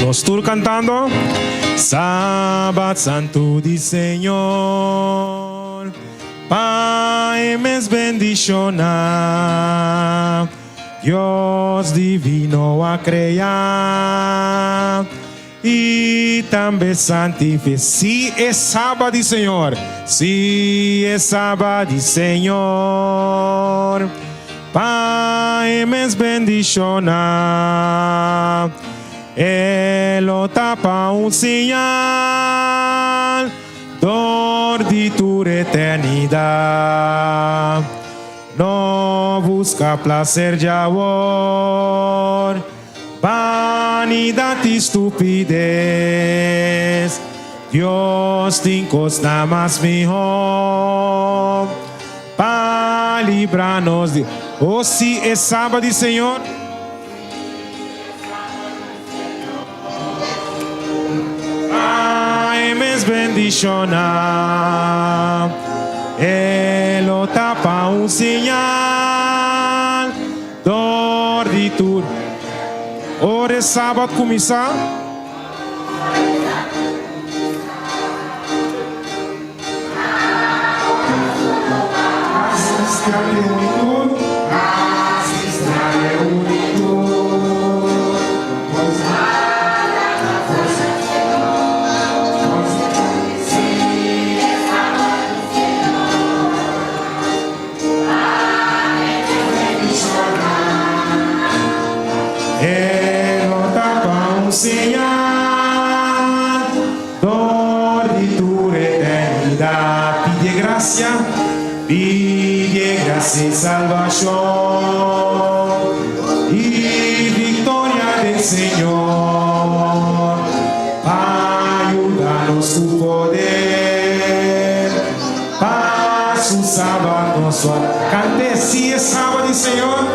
Nós todos cantando. Sábado Santo do Senhor, Pai mes bendicionar, Dios divino a crear e também santificar. Si é sábado, Senhor. Si é sábado, Senhor, Pai mes bendicionar. Elo tapa sinal, dor de tu eternidade. No busca placer de amor, vanidade e estupidez. Dios te encosta más mejor, para librarnos de... Oh, si es sábado, Senhor. Bendicionar, Elo tapa sinal, dor de tudo. Ora é sábado começar. Senhor, dor de tua eternidade, pide graça e salvação e vitória do Senhor, ajuda-nos com poder, paz o sábado nosso. Cante se é sábado, Senhor.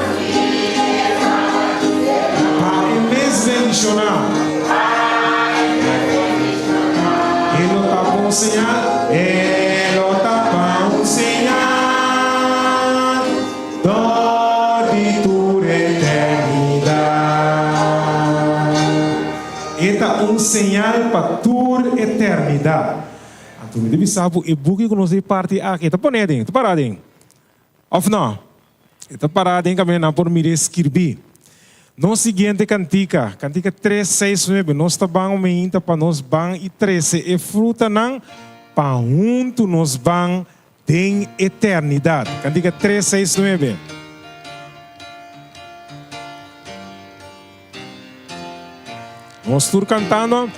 Ele tapa sinal, ele tapa sinal, dor de tua eternidade. Eta sinal para tua eternidade. Então, me deve saber e buque que nós parte aqui. Tá ponedinho, tá paradinho. Of não? Tá paradinho que não por me escrever. No seguinte cantica 369, nós estamos meinta para nós bang e 13 e fruta não para junto nós bang tem eternidade. Cantica 369. Nós estamos cantando.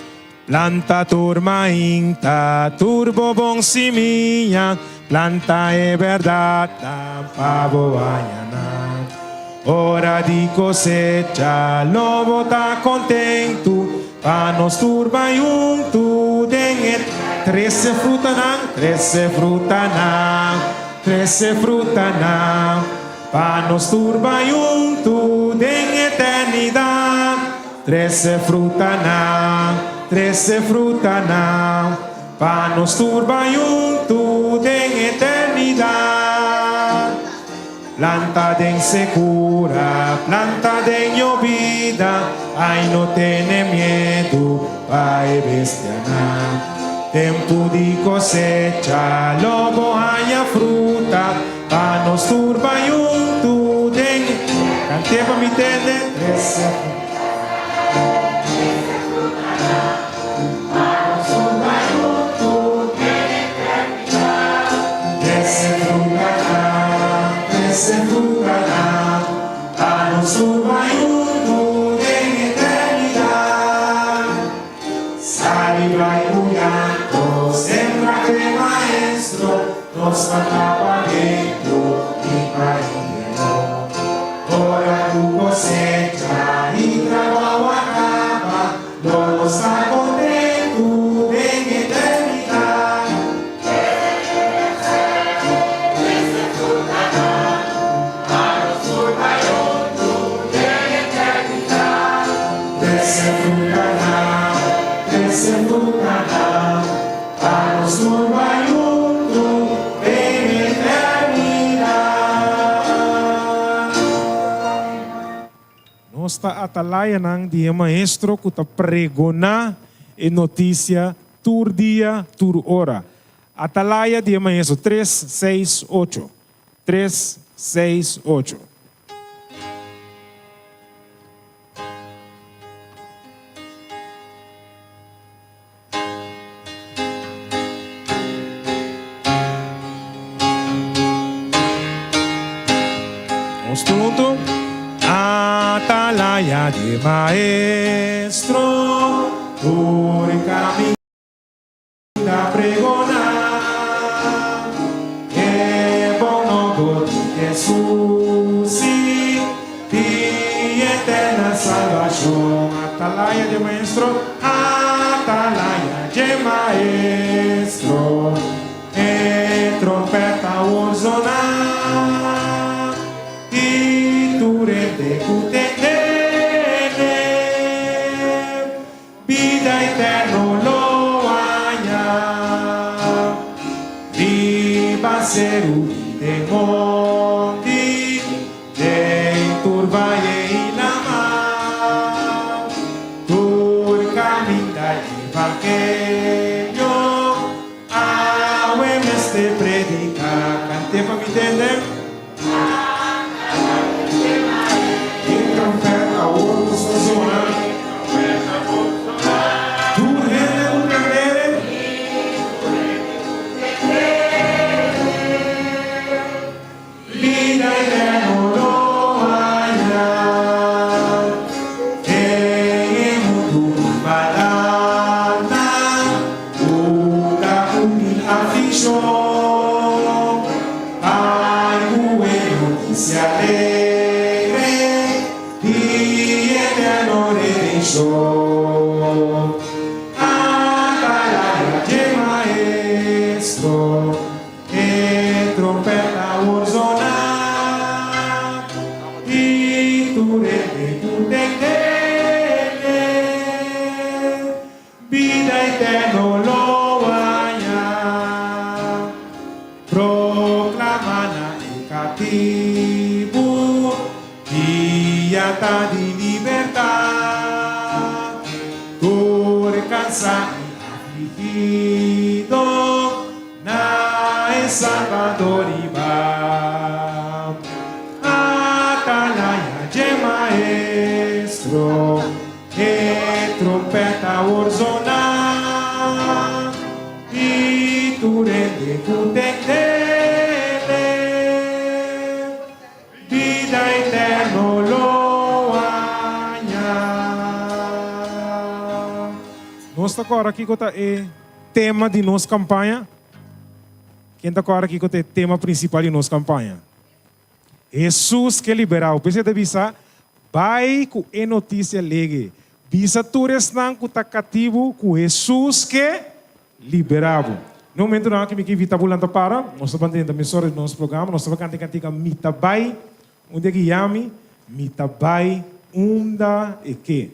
Planta turma inta, turbo bom siminha, planta é verdade, pavo añana. Hora de cosecha, lobo tá contento, para nos turba junto, den 13 fruta não, 13 fruta não, 13 fruta não, para nos turba junto, den eternidade, 13 fruta não, 13 fruta não, para nos turba junto, den eternidade. Planta den segura, planta den llovida, ay no tiene miedo, ay bestiana. Tempo de cosecha, logo haya fruta, pa nos turba junto, den. Cante pa mi tende, 13 nos acaba dentro y caído. Ora tu cosecha y trabajo acaba, no está contento en eternidad. Nosta atalaya ng dia maestro kuta pregona e notícia tur dia, tur hora. Atalaya dia maestro 368. 368. Vamos junto. Atalaya de maestro, por caminho da pregonar, é bom nome de Jesus e eterna salvação. Atalaya de maestro, atalaya de maestro, é trompeta orzonar e turete cutete. Vida eterno loanya, viva ser o demonte, dentro vai e lama, tur caminha evangelho, ao este predicar, cante para me entender. De libertad, por cansado y afligido, na es Salvador y va. Atalaya de maestro, trompeta orzonar, y tu rende cutete, vida eterno lo. Nós está agora aqui com o tema de nossa campanha. Quem está agora aqui com o tema principal de nossa campanha? Jesus que liberou. Você deve saber, vai com a notícia alegre. Bisa tu restan com o cativo com Jesus que liberou. No momento não que me invita a para, nós estamos mantendo a emissora do nosso programa, nós estamos cantando Mitabai, onde que chama Mitabai, unda e que.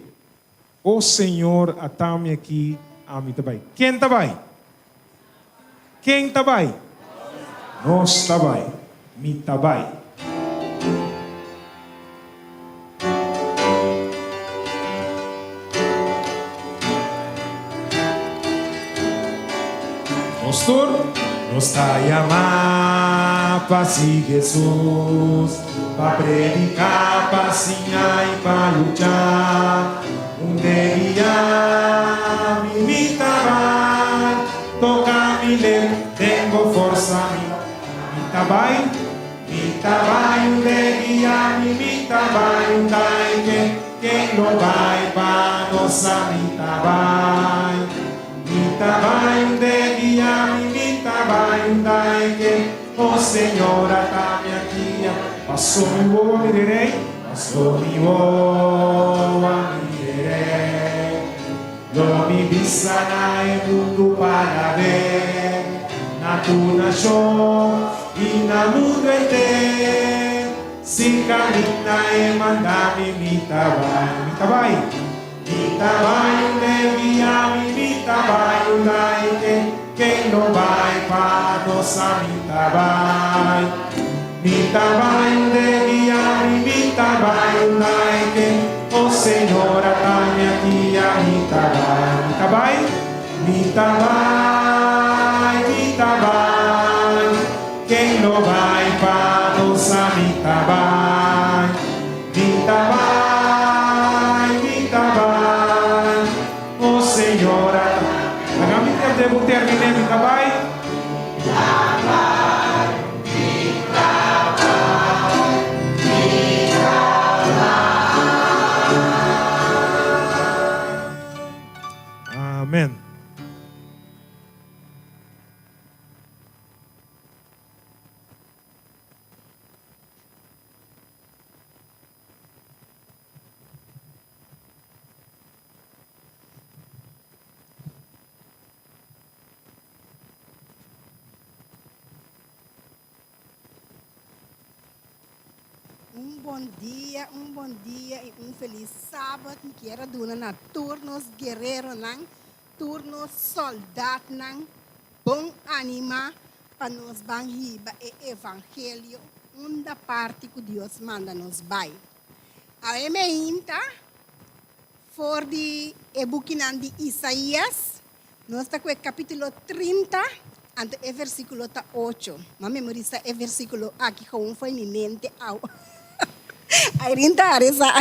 O Senhor atame aqui a Mitabai. Quem está bem? Quem está bem? Nós está bem. Mitabai. Pastor, nos está chamando para seguir Jesus, para predicar, para ensinar e para lutar. Um dia me imitará, toca-me ler, tenho força, me trabalho, um dia me imitará, um dia quem não vai para nossa me trabalho, um dia me imitará, o Senhor está-me aqui, passou me o mirei, passou me o não me bisana e mundo para ver na tua nação e na mundo inteiro se caminha e manda-me mitabai mitabai quem não vai para nossa mitabai mitabai mitabai. Quem não vai para nossa mitabai. Mitabai. Oh Senhora, agora me devo terminar mitabai. Amen. Bom dia e feliz sábado. Quero donar na turnos guerreiro nang, turnos soldado nang, bom anima para nos banhiba e evangelho, da parte que Deus manda nos vai. A emeinta for de ebukinan de Isaías, nós está com o capítulo 30, ante o versículo 8. Mas memoriza o versículo aqui com foi minha mente ao. Aí rintaresa.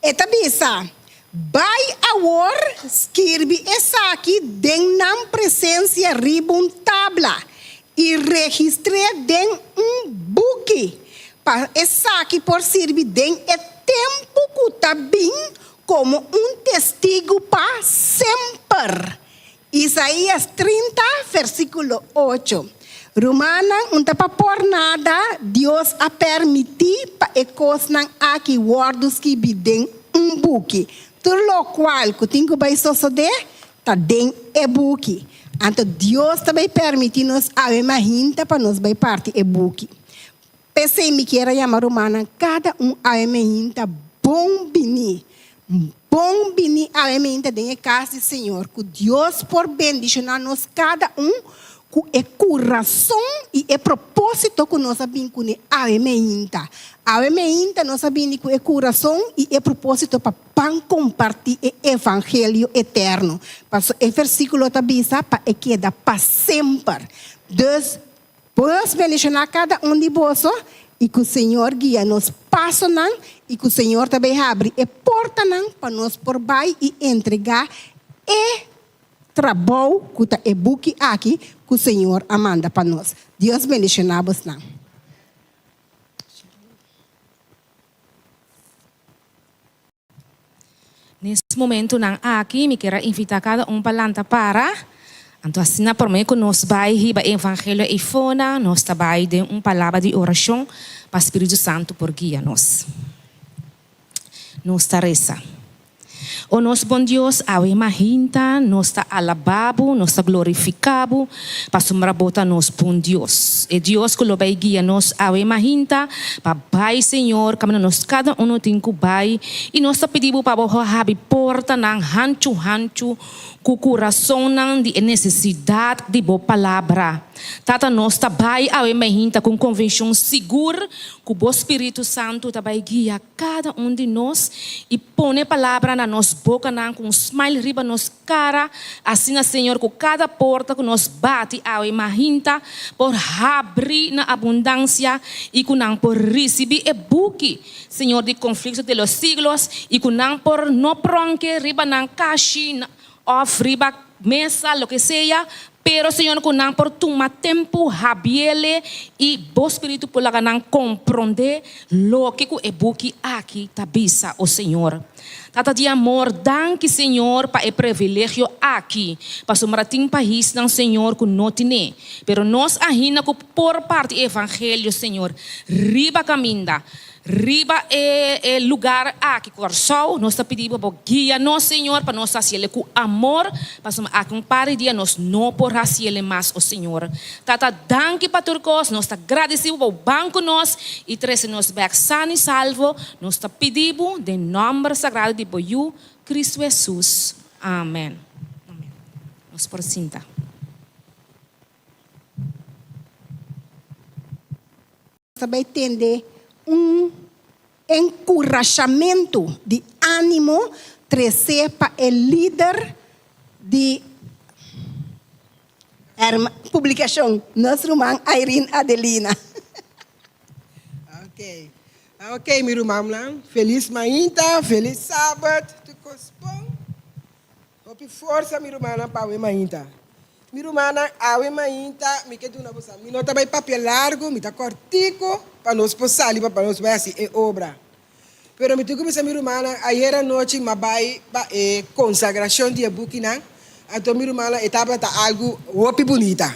Eta bisa. Vai awor skirbi essa aqui den nam presença ribun tabla e registre den book para essa aqui por servir den é tempo que tá bem como testigo para sempre. Isaías 30 versículo 8. Romana, não está por nada, Deus a permitir para ecos não aqui wordos que bidem book. Por lo qual, que tem que vai suceder, tá den book. Então, Deus também permite nos a hinta para nos vai parte book. Pensei me que era chamar Romana, cada a hinta bom bini. Bom bini a hinta de casa do Senhor, que Deus por bendicionar nos cada com o coração e o propósito que nós sabemos que a emeinta. A emeinta nós sabemos que o coração e o propósito para compartilhar o evangelho eterno. Mas o versículo também para queda para sempre. Então, vamos mencionar cada de vós e que o Senhor guia nos passos e que o Senhor também abre a porta para nós por baixo e entregar trabalho que está book aqui que o Senhor manda para nós. Deus bendicionamos não. Nesse momento não aqui me quero invitar cada para para então assim por mim que nós vai riba evangelho e fona nós trabalha de palavra de oração para o Espírito Santo por guia nós. Nós reza. O nosso bom Deus, ao imaginta, nós está alabado, nós está glorificado, para sombrabota nós bom Deus. E Deus que lo vai guia nós ao imaginta, para Pai Senhor, como nós cada tem que vai, e nós está pedindo para abrir porta ng hancho, com o coração de necessidade de boa palavra. Tata nós está vai ao imaginta com convicção segura, que o Espírito Santo está vai guia cada de nós e põe palavra na nossa boca com smile riba nos cara, assim Senhor com cada porta que nós bate ao imaginta por abrir na abundância e com não por receber e buque, Senhor de conflitos de los siglos e com não por no pronque riba não caixi of riba mesa lo que seja. Pero Senhor, que não por tomar tempo, rabiele e o Espírito por lá não compreender lo que é buque aqui tabisa o Senhor. Tata de amor, danke Senhor para o privilégio aqui, para somar país não Senhor que não tem. Pero nós ainda que por parte do Evangelho Senhor, riba caminda. Riba é lugar aqui coração nós está pedindo para guia nós Senhor para nós fazer com amor para acompanhar dia nós não por fazer mais o Senhor. Tata danke para turcos nós está agradecido para o banco nós e trazer nós back sano e salvo nós está pedindo de nome sagrado de Boiú Cristo Jesus. Amém. Amém. Nós por cinta. Também entender encorajamento de ânimo 13 para o líder de publicação, nossa irmã Irene Adelina. Ok, meu irmão, feliz manhã, feliz sábado, tu cospão. Hope força, meu irmão, para o manhã. Meu irmão, a o manhã, me quero uma coisa, me nota bem papel largo, me dá cortico, para nós passar, para nós ver assim, é obra. Pero me tudo que meu irmão, ayer à noite, me vai consagração de Bukina, então meu irmão, estava algo hope bonita,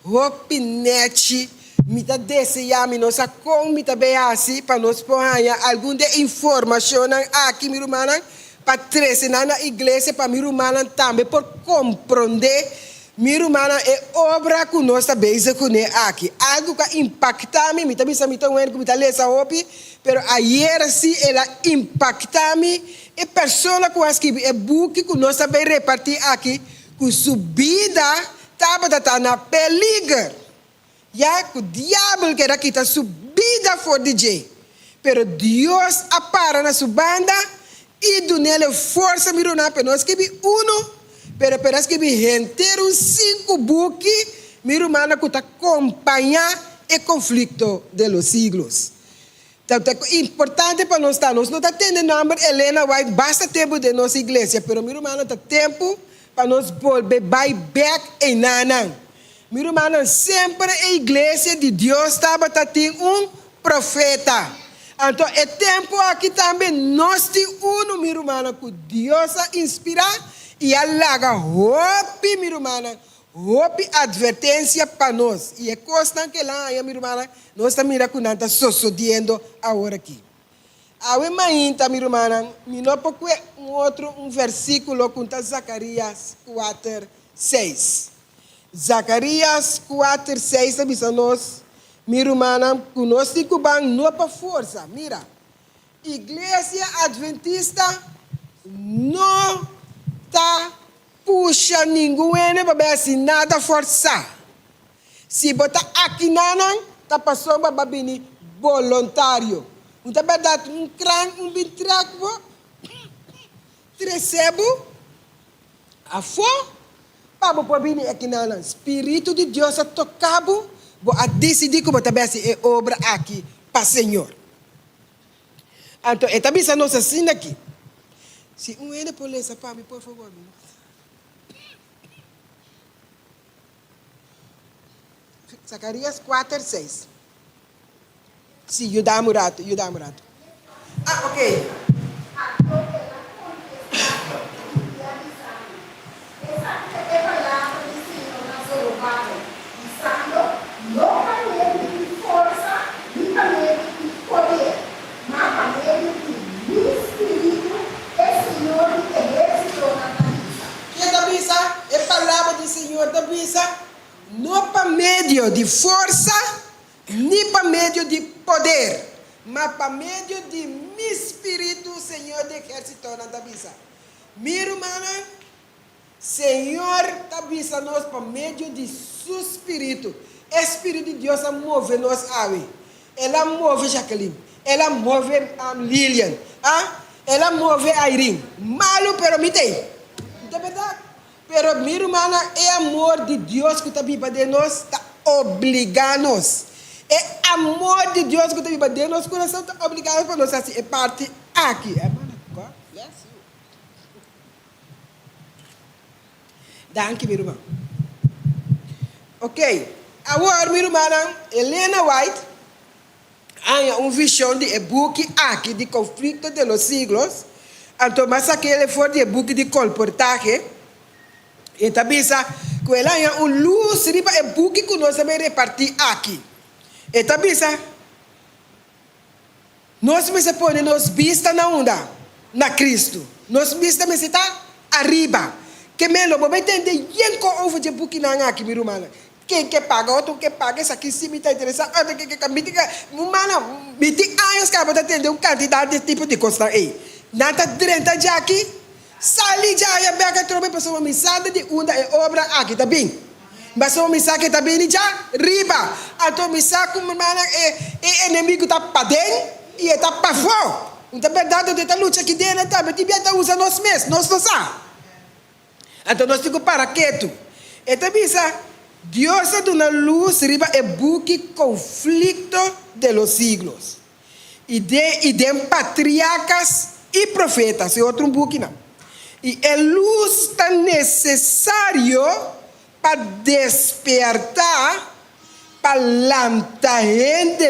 hope net. Me tá desejando, nós com me tá bem assim para nós pôr alguma informação aqui, minha irmã, para trazer na igreja para minha irmã também por compreender, minha irmã é obra que nós tá bem com aqui, algo que impacta me tá pensando me tá vendo que me tá lendo hopi, pero ayer sim ela impacta me e pessoa que acho que é book que nós tá bem repartir aqui, que subida tá na peligro. Ya, que o diabo quer que está subida for DJ. Pero Deus apara na sua banda e do nele força miro na para nós que vi pero que vi inteiro 5 buki miro mana que está acompanhar o conflito de los siglos. Então é importante para nós nós não está tendo nome Helena White, basta tempo de nossa igreja, pero miro mana está tempo para nós volver back em nanang. Meu irmão, sempre a igreja de Deus estava tendo profeta. Então, é tempo aqui também, nós temos meu irmão, que Deus inspira e alaga hope, meu irmão, hope advertência para nós. E é coisa que lá, meu irmão, nós estamos mirando que não está sucedendo agora aqui. A manhã, meu irmão, me não pouco um versículo que está Zacarias 4:6. Zacarias 4:6 avisa nós, minha irmã, que nós temos não para força. Mira, igreja adventista não está puxa ninguém para ver assim nada forçar. Se botar aqui não, está passando para vir voluntário. Então, vai dar um bitraco, recebo, a fome. O Espírito de Deus a tocado, a decidir como também é obra aqui para o Senhor. Então, é também a nossa assim aqui. Se ainda por essa para mim, por favor. Zacarias 4:6. Sim, Yudá Murato. Ah, ok. Senhor da visa, não para meio de força, nem para meio de poder, mas para meio de meu espírito, Senhor de exército da visa. Minha irmã, Senhor da visa nós para meio de seu espírito. Espírito de Deus a move nós aí. Ela move Jacqueline, ela move Lilian, ela move Irene. Malo pero me tem. De verdade. Pero minha irmã, é amor de Deus que está viva de nós, está obrigando-nos. É amor de Deus que está viva de nós, coração está obrigado para nós, assim, é parte aqui. Danke, minha irmã. Ok. Agora, minha irmã, Helena White, há uma visão de book aqui, de conflito de los siglos. Então, mas aquele foi de book de comportagem. E também que ela é luz riba é book que nós também repartir aqui. E também nós me se põe nos vista na onda na Cristo. Nós vista me se tá arriba. Que melo vou entender yen com over de book na aqui minha irmã. Quem que paga outro que paga isso aqui se me tá interessado. Outro que me diga, mano, me diga anos que para atender quantidade de tipo de coisa aí. Nada 30 já aqui. Sali já é bem que pessoa missada de onda é obra aqui tá bem. Mas uma missa que tá bem já riba. A tua missa como mana é inimigo tá para dentro e tá para fora. Então, verdade, dessa luta que dentro também, te beta usa nós mesmos, nós não sabemos. Então, nós temos para quieto. Então, bisa, Deus dá uma luz, riba e buque conflito de los siglos. E de patriarcas e profetas, é outro buque, não. E a luz está necessário para despertar, para lançar gente,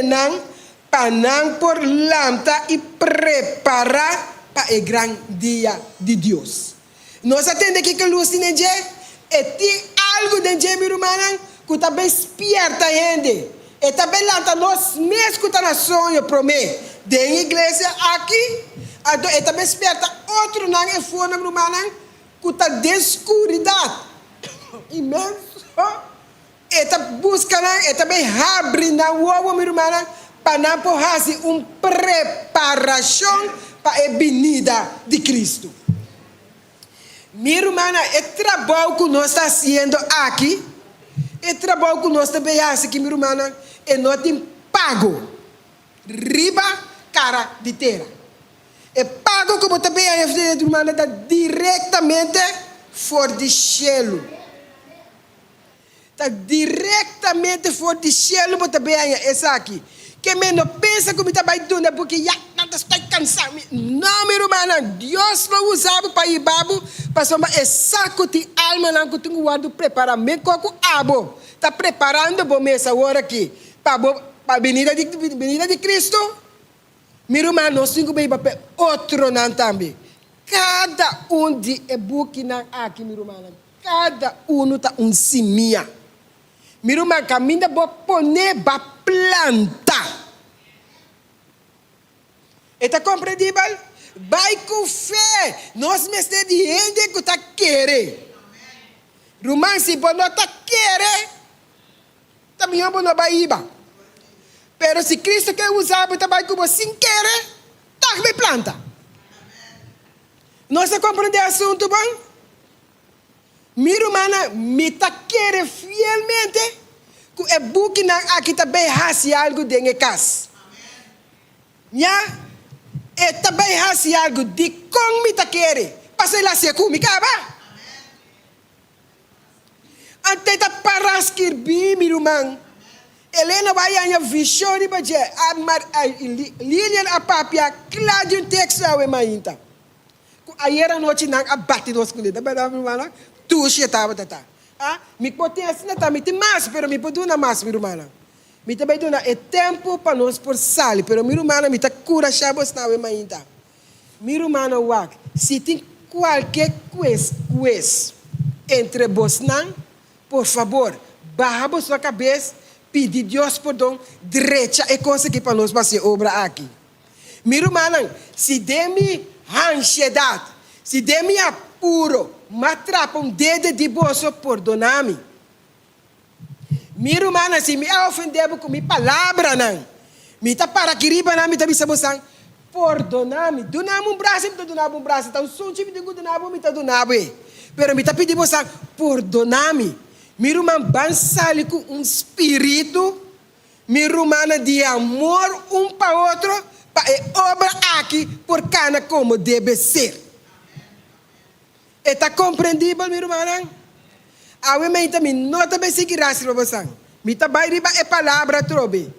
para não por lançar e preparar para o grande dia de Deus. Nós atendemos que a luz tem e tem algo dentro meu irmão que também desperta a gente. E também lança nós mesmos que estão na sonho promete. Da igreja aqui, e também desperta outro não é fora meu irmão que está descuridade imenso. E está buscando, e também abre na uva meu irmão para não fazer uma preparação para a vinda de Cristo. Minha irmã, é trabalho que nós estamos fazendo aqui, é trabalho que nós também fazemos aqui, minha irmã, e nós temos pago, riba, cara de terra. É pago que nós também fazemos, minha irmã, diretamente fora do cielo. Está diretamente fora do cielo, nós também fazemos aqui. Que menos pensa que eu estava indo, porque já não estou cansado. Não, meu irmão, Deus não usava para ir babo, para somar saco de alma, não que tenho guardado preparamento, com o abo. Está preparando para essa hora aqui, para a venida de Cristo. Meu irmão, nós temos que ir para outro não também. Cada de buque aqui, meu irmão, cada está simia. Meu irmão, caminha para poner para planta. Está compreendível? Vai com fé. Nós mesmos de gente que está querendo. Romano, se você não está querendo, também não vai ir. Mas se Cristo quer usar, você vai com você sem querer, está com planta. Nós compreendemos o assunto, bom? Minha irmã, me está querendo fielmente, que é buque aqui também faz algo dentro da casa. Já? E também faz algo de como me está querendo. Passa lá se comigo, acaba. Até está para escrever, minha irmã. Helena vai a visão de baje, a Lilian a papia, claro um texto a mainta. Ayer a noite não abate nós com ele, tá bem, minha irmã? Tu estava me pode assim também tem mais, pero me pode dar mais, minha irmã. Me também dá tempo para nós por sair, pero minha irmã me tá cura chavos na we mainta. Minha irmã wak, se tem qualquer coisa entre vós não, por favor, barra sua cabeça, pedir Deus perdão, direita e conseguir para nós fazer obra aqui. Minha irmã, se dê-me ansiedade, se dê-me apuro, matrapa dedo de bolso, perdonar-me. Minha irmã, se me ofender com minha palavra, não. Me está para que riba, não me está pensando, perdonar-me. Donar-me um braço, me está donando um braço. Então, se eu digo donar-me, me está donando. Pero me está pedindo você, perdonar-me. Minha irmã, bansale com um espírito, minha irmã, de amor um para o outro, para obra aqui, por cana como deve ser. Está compreendível, minha irmã? A mãe também não também seguirá se você. Me também riba é palavra trobe.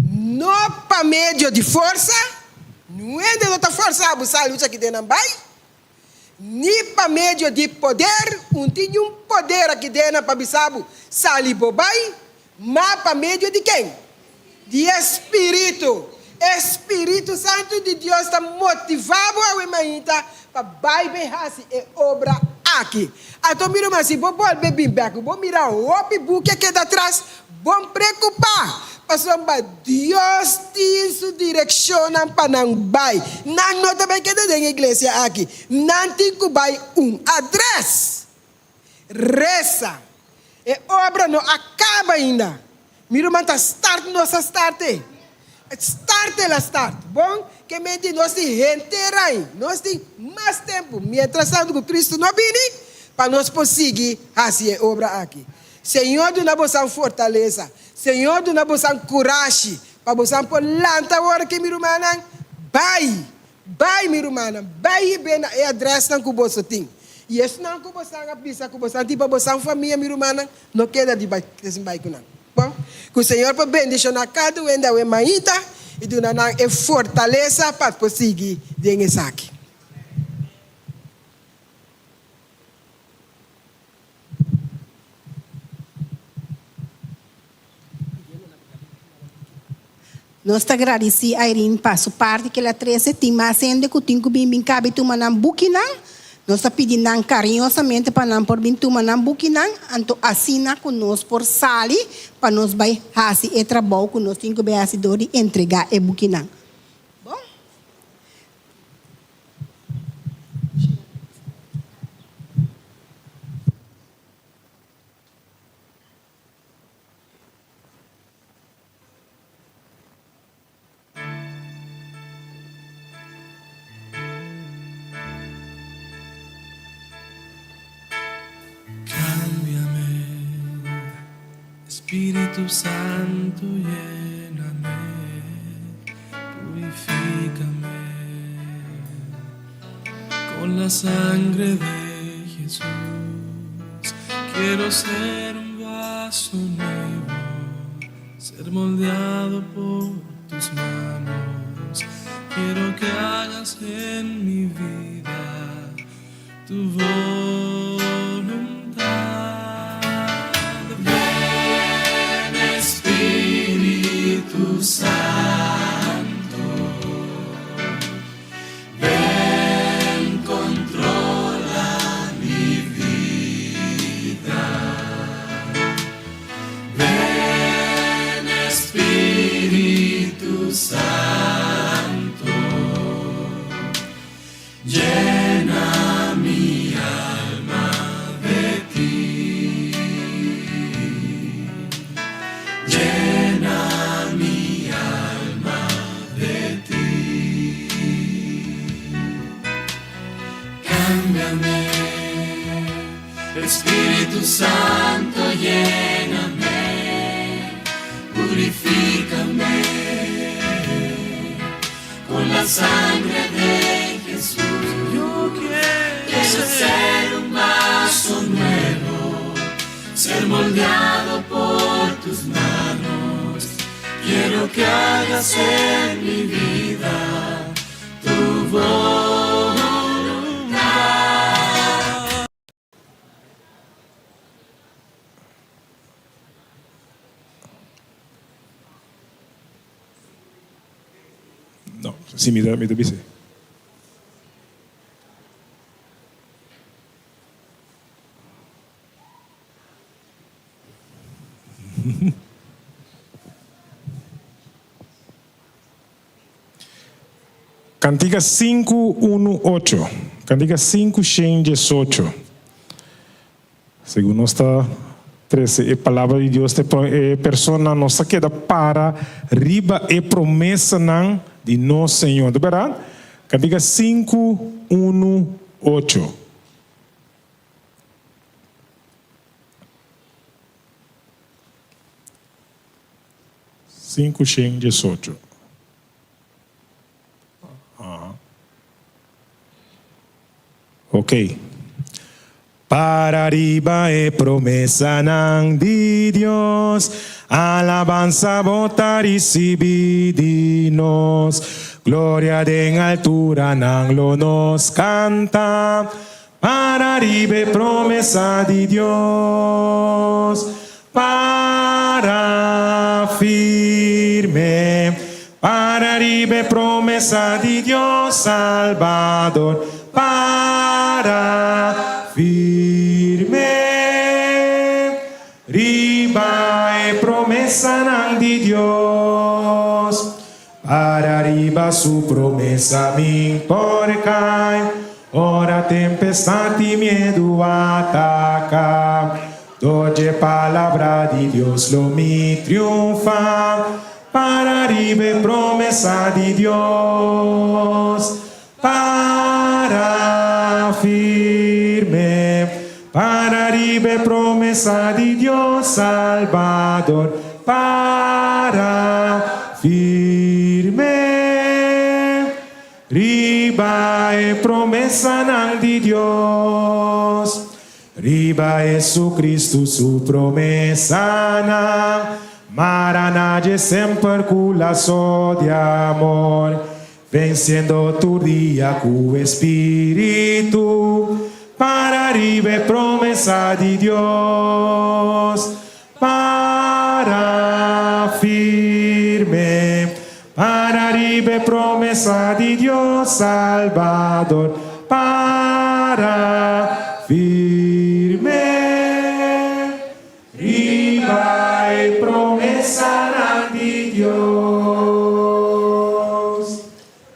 Não para meio de força, não é de outra força abusar luta que tem não vai. Nem para meio de poder, tinha um poder aqui dentro para bisabu sali bobai, mas para meio de quem? De Espírito. Espírito Santo de Deus está motivado a mãe para baibe e obra aqui. Então, minha irmã, se você voltar bem back, vou mirar o book aqui atrás, vou preocupar. Porque Deus tem sua direção para não vai. Não também que tem igreja aqui. Não tem que vai address. Reza. E obra não acaba ainda. Minha irmã está start, nossa start. Start. Bom, que mente nós temos gente nós temos mais tempo. Mientras tanto, Cristo não vem para nós conseguir fazer obra aqui. Senhor, do nossa fortaleza. Senhor, do nossa coragem. Para você por lanta hora que minha irmã Bai, mi rumana, bai bem é adresse não que você tem. E isso não que você não precisa, que você tipo você família, mi rumana, não queda de bai, desse bai com não. Bom, que o Senhor para bendição na cada um da maíta e do não é fortaleza para conseguir dengue saque. Nós te agradecemos a Irene para sua parte que ela trouxe tem mais ainda que o tempo bem cabe tu manam buquinan. Nós te pedimos carinhosamente para não por bem tu manam buquinan, então assina conosco por sali para nós vai fazer o trabalho que nós temos que fazer de entregar e buquinan. Bom? Espíritu Santo, lléname, purifícame con la sangre de Jesús. Quiero ser un vaso nuevo, ser moldeado por tus manos. Quiero que hagas en mi vida tu voluntad. Espíritu Santo, ven, controla mi vida. Ven, Espíritu Santo, llena mi alma de ti. Llena mi alma de ti. Cámbiame, Espíritu Santo, lléname, purifícame con la sangre de Jesús. Yo quiero ser un vaso nuevo, ser moldeado por tus manos. Quiero que hagas en mi vida tu voluntad. No, sí, me dice. Cantiga 518. Cantiga 5:18. Segundo esta 13, a palavra de Deus, persona nossa queda para riba e promessa de nosso Senhor. Verdade? Cantiga 5:18. Cinco Shem 18. Ok. Para arriba e promessa de Deus, alabanza votar e nós, glória em altura lo nos canta. Para arriba e promessa de Deus, para firme. Para arriba e promessa de Deus Salvador, para firme. Riba e promessa de Deus, para arriba su promessa me importa. Ora tempestade medo ataca, doce palavra de Deus lo me triunfa. Para arriba e promessa de Deus, para firme. Para arriba e promessa de Deus Salvador, para firme. riba e promessa nang di Dios. Riba Jesucristo su promessa nang Maranage sempre con lazo de amor, venciendo tu día con espíritu, para arriba promesa de Dios, para firme, para arriba promesa de Dios Salvador, para firme, riba y promesa de Dios.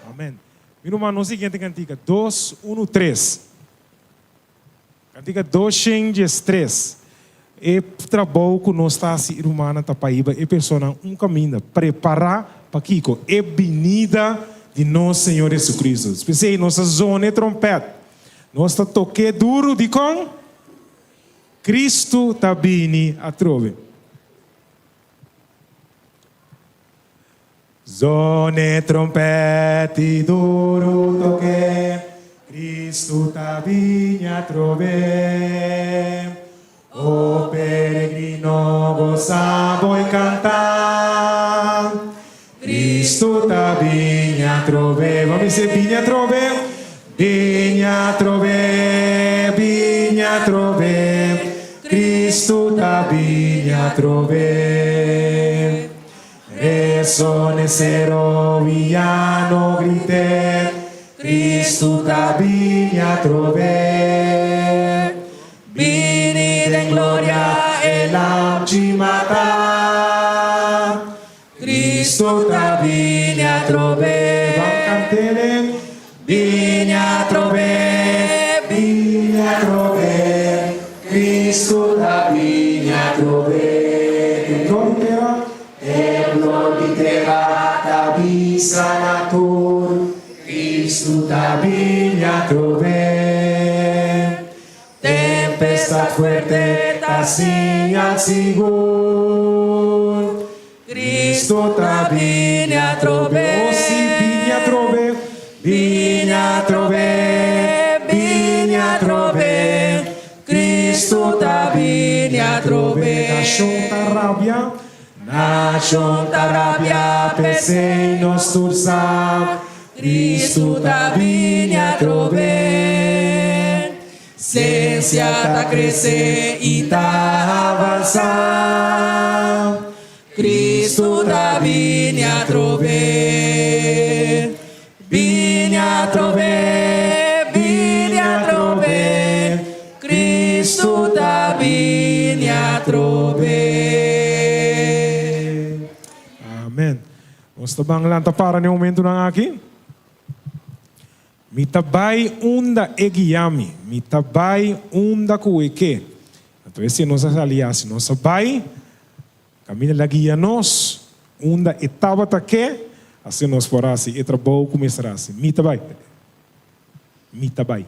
Amén. Mi hermano, siguiente cantica, 2, 1, 3. Cantica 2, 3. E trabalho que nós está assim, irmã Tapaíba, e pessoa caminho, preparar para Kiko, e venida de nosso Senhor Jesus Cristo. Especialmente nossa zona de trompete. Nós está toque duro de com Cristo está vindo a trove. Zone trompete duro toque, Cristo está vindo a trove. O peregrino gozavo e cantar, Cristo está vindo a trove. Vamos dizer, vindo a trove, vindo a trove, vindo a trove. Cristo está vindo a trove. Resonecero villano grite, Cristo está vindo a trove. Vini de gloria el mata, Cristo está vindo a trove. Vamos cantar, vindo a trove, vindo a trove. Cristo está vindo a trove. Visa natur, Cristo está vindo a trove. Tempestad fuerte, assim al seguro, Cristo está vindo a trove. Oh, si vindo a trove, vindo a trove, vindo a trove. Cristo está vindo a trove. Nacion Tarabia, pesei nos tursa, Cristo está vindo a trove. Ciência tá crescer e tá avançar, Cristo está vindo a trove. Vindo a trove, vindo a trove, Cristo está vindo a trove. Amen. Gusto bang lanta para ni momento ng akin? Mitabay unda egiyami, mitabay unda kuweke. Ato esse nos alias, nos sabay, kami nalagiya nos, unda etaba take, assim nos porasi, e trabalho começarasi. Mitabay. Mitabay.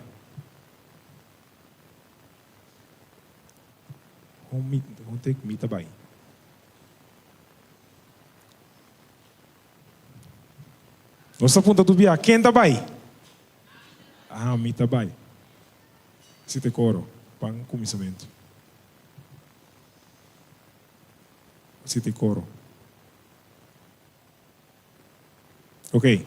Don't take mitabay. Nossa punta do bia, quem tá bai? Ah, mi tá bai. Se te coro, pang começamento. Se te coro. Ok.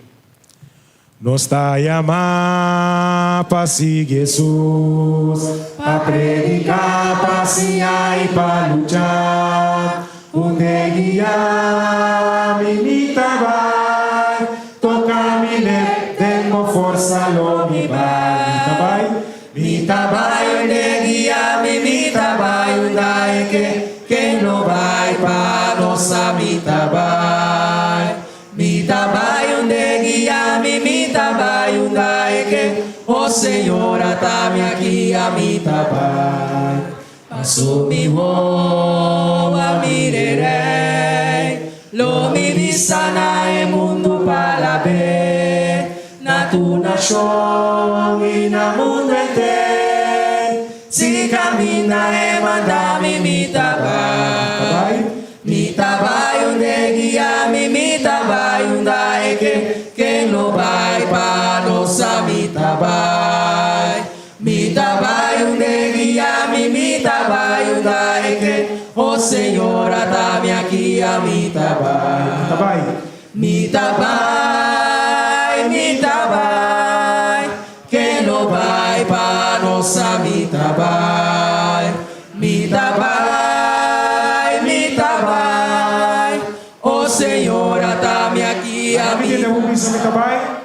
Nos está llamando para seguir Jesus, para predicar, para ensinar e para lutar. Onde guiar, mi tá bai. Tengo forza lo mi bai, mi tabai de guia mi tabai undai que no vai pa nossa mi tabai unde guia mi tabai undai que o Senhor atame aqui a mi tabai. Passo mi voa mirerei, lo mi visana e mundo para ver. Tu nación y na mundo entero, si camina e manda mi tabai onde guia mi tabai onde que no vai para nossa vai undai que o Senhor dá-me aqui a mi tabai. Mi tabai, que não vai para nossa mi tabai. Mi tabai, o Senhor dá-me aqui a mi tabai.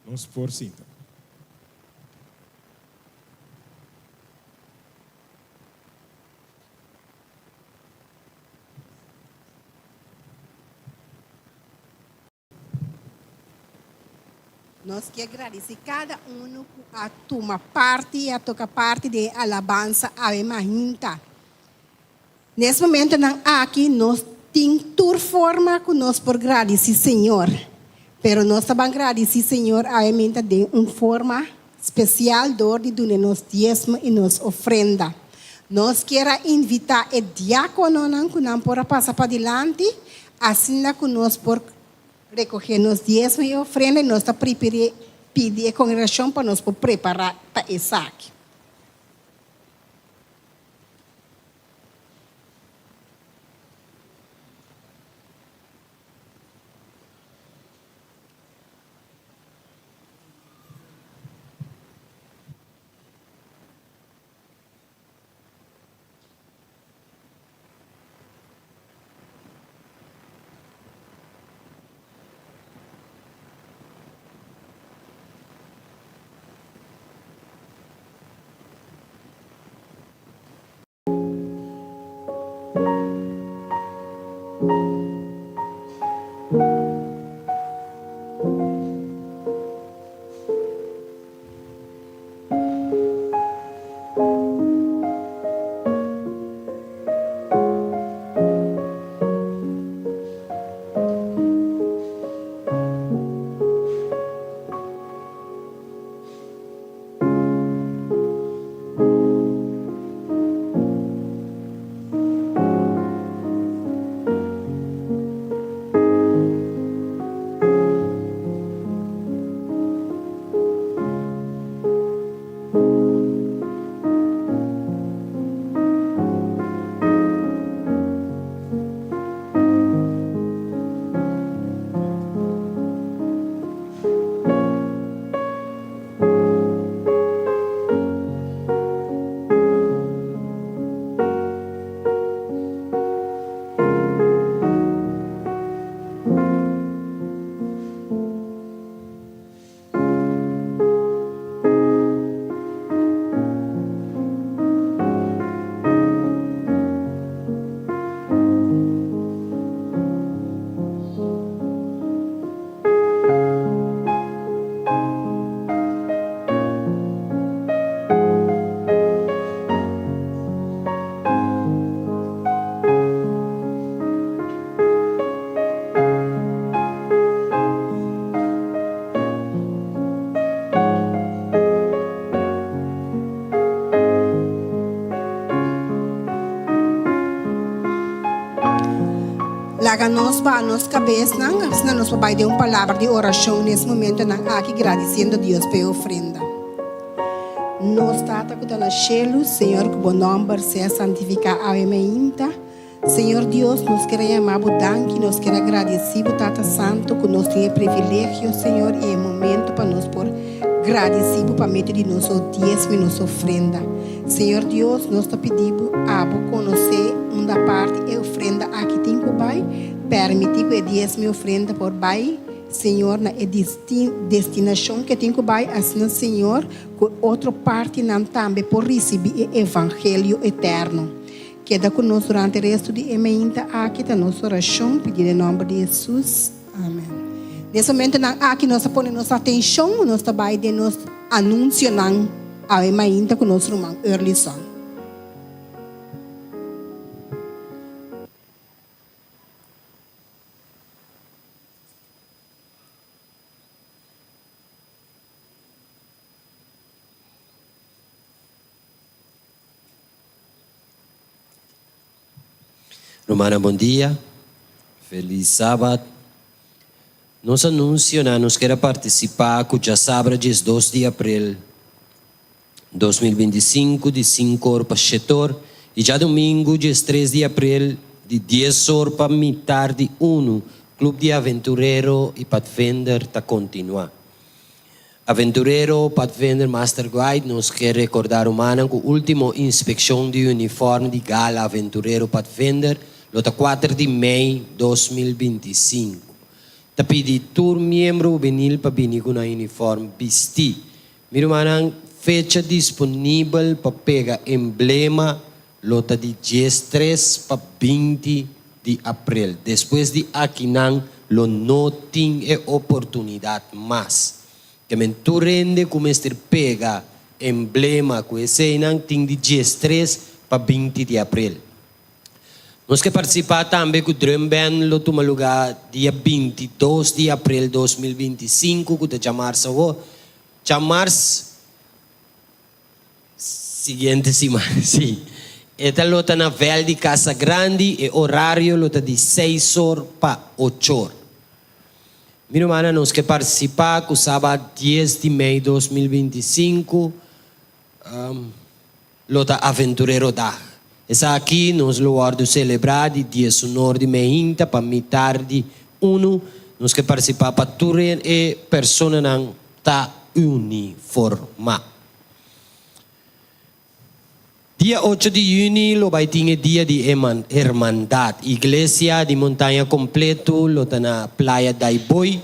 Vamos por cinta. Nós que agradecer cada um a tomar parte, a tocar parte de alabança Ave Mahinta. Nesse momento, aqui, nós temos toda forma que nós por agradecer, Senhor. Pero nós também agradecer, Senhor, Ave Mahinta de uma forma especial, de nos diezmo e nos ofrenda. Nós queremos invitar o diácono que não pode passar para adiante, assim que nós por recoger nos diezmos e ofrenda e nós está pedir a congregação para nós preparar para esse aqui. Laga nos para nos cabeça, senão nos vai dar uma palavra de oração nesse momento, aqui agradecendo a Deus pela ofrenda. Nos tata que está no céu, Senhor, que bom nome seja santificado a Mahinta. Senhor Deus, nos queremos amar, nos queremos agradecer, Tata Santo, que nos tem privilégio, Senhor, e é momento para nos por agradecer para meter de nosso dízimo e nossa ofrenda. Senhor Deus, nós te pedimos a conhecer uma parte e ofrenda aqui tem que vai, permitir que o dízimo e ofrenda por vai, Senhor, na destinação que tem que vai, assim, Senhor, que outra parte não também por receber o evangelho eterno. Queda conosco durante o resto de Mahinta aqui da nossa oração, pedir em nome de Jesus. Amém. Nesse momento, aqui nós ponemos nossa atenção, nós trabalhamos de nos anúncio a Mahinta com nosso irmão Erlisson. Romana, bom dia. Feliz sábado. Nós anunciamos que era participar com a sábado, dia 2 de abril 2025, de 5 horas para 7 horas. E já domingo, dia 3 de abril, de 10 horas para metade de 1. Clube de Aventureiro e Pathfinder está continuar. Aventureiro, Pathfinder, Master Guide, nos quer recordar humana com a última inspeção de uniforme de gala Aventureiro Pathfinder, lota 4 de maio 2025. Tá pedi tur membro venil para venir com o uniforme vestir. Meu irmão, fecha disponível para pegar emblema lota de 13 para 20 de abril. Depois de aqui não, não tem oportunidade mais. Que men tu rende como este pega emblema com esse não tem de 13 para 20 de abril. Nós que participar também com o Drum Band, lo toma lugar dia 22 de abril 2025, com o chamar seguinte semana, sim. Esta lota na Vel de Casa Grande e horário lota de 6 horas para 8 horas. Minha irmã, nós que participar com o sábado 10 de maio 2025, lota Aventureiro da. Essa aqui nós louvamos celebrar de 19 de maio para metade de 1, nós que participar para tudo e pessoa não está uniformada. Dia 8 de junho, lo vai ter dia de Hermandad. Igreja de Montanha Completo, lo tá na Praia da Iboi.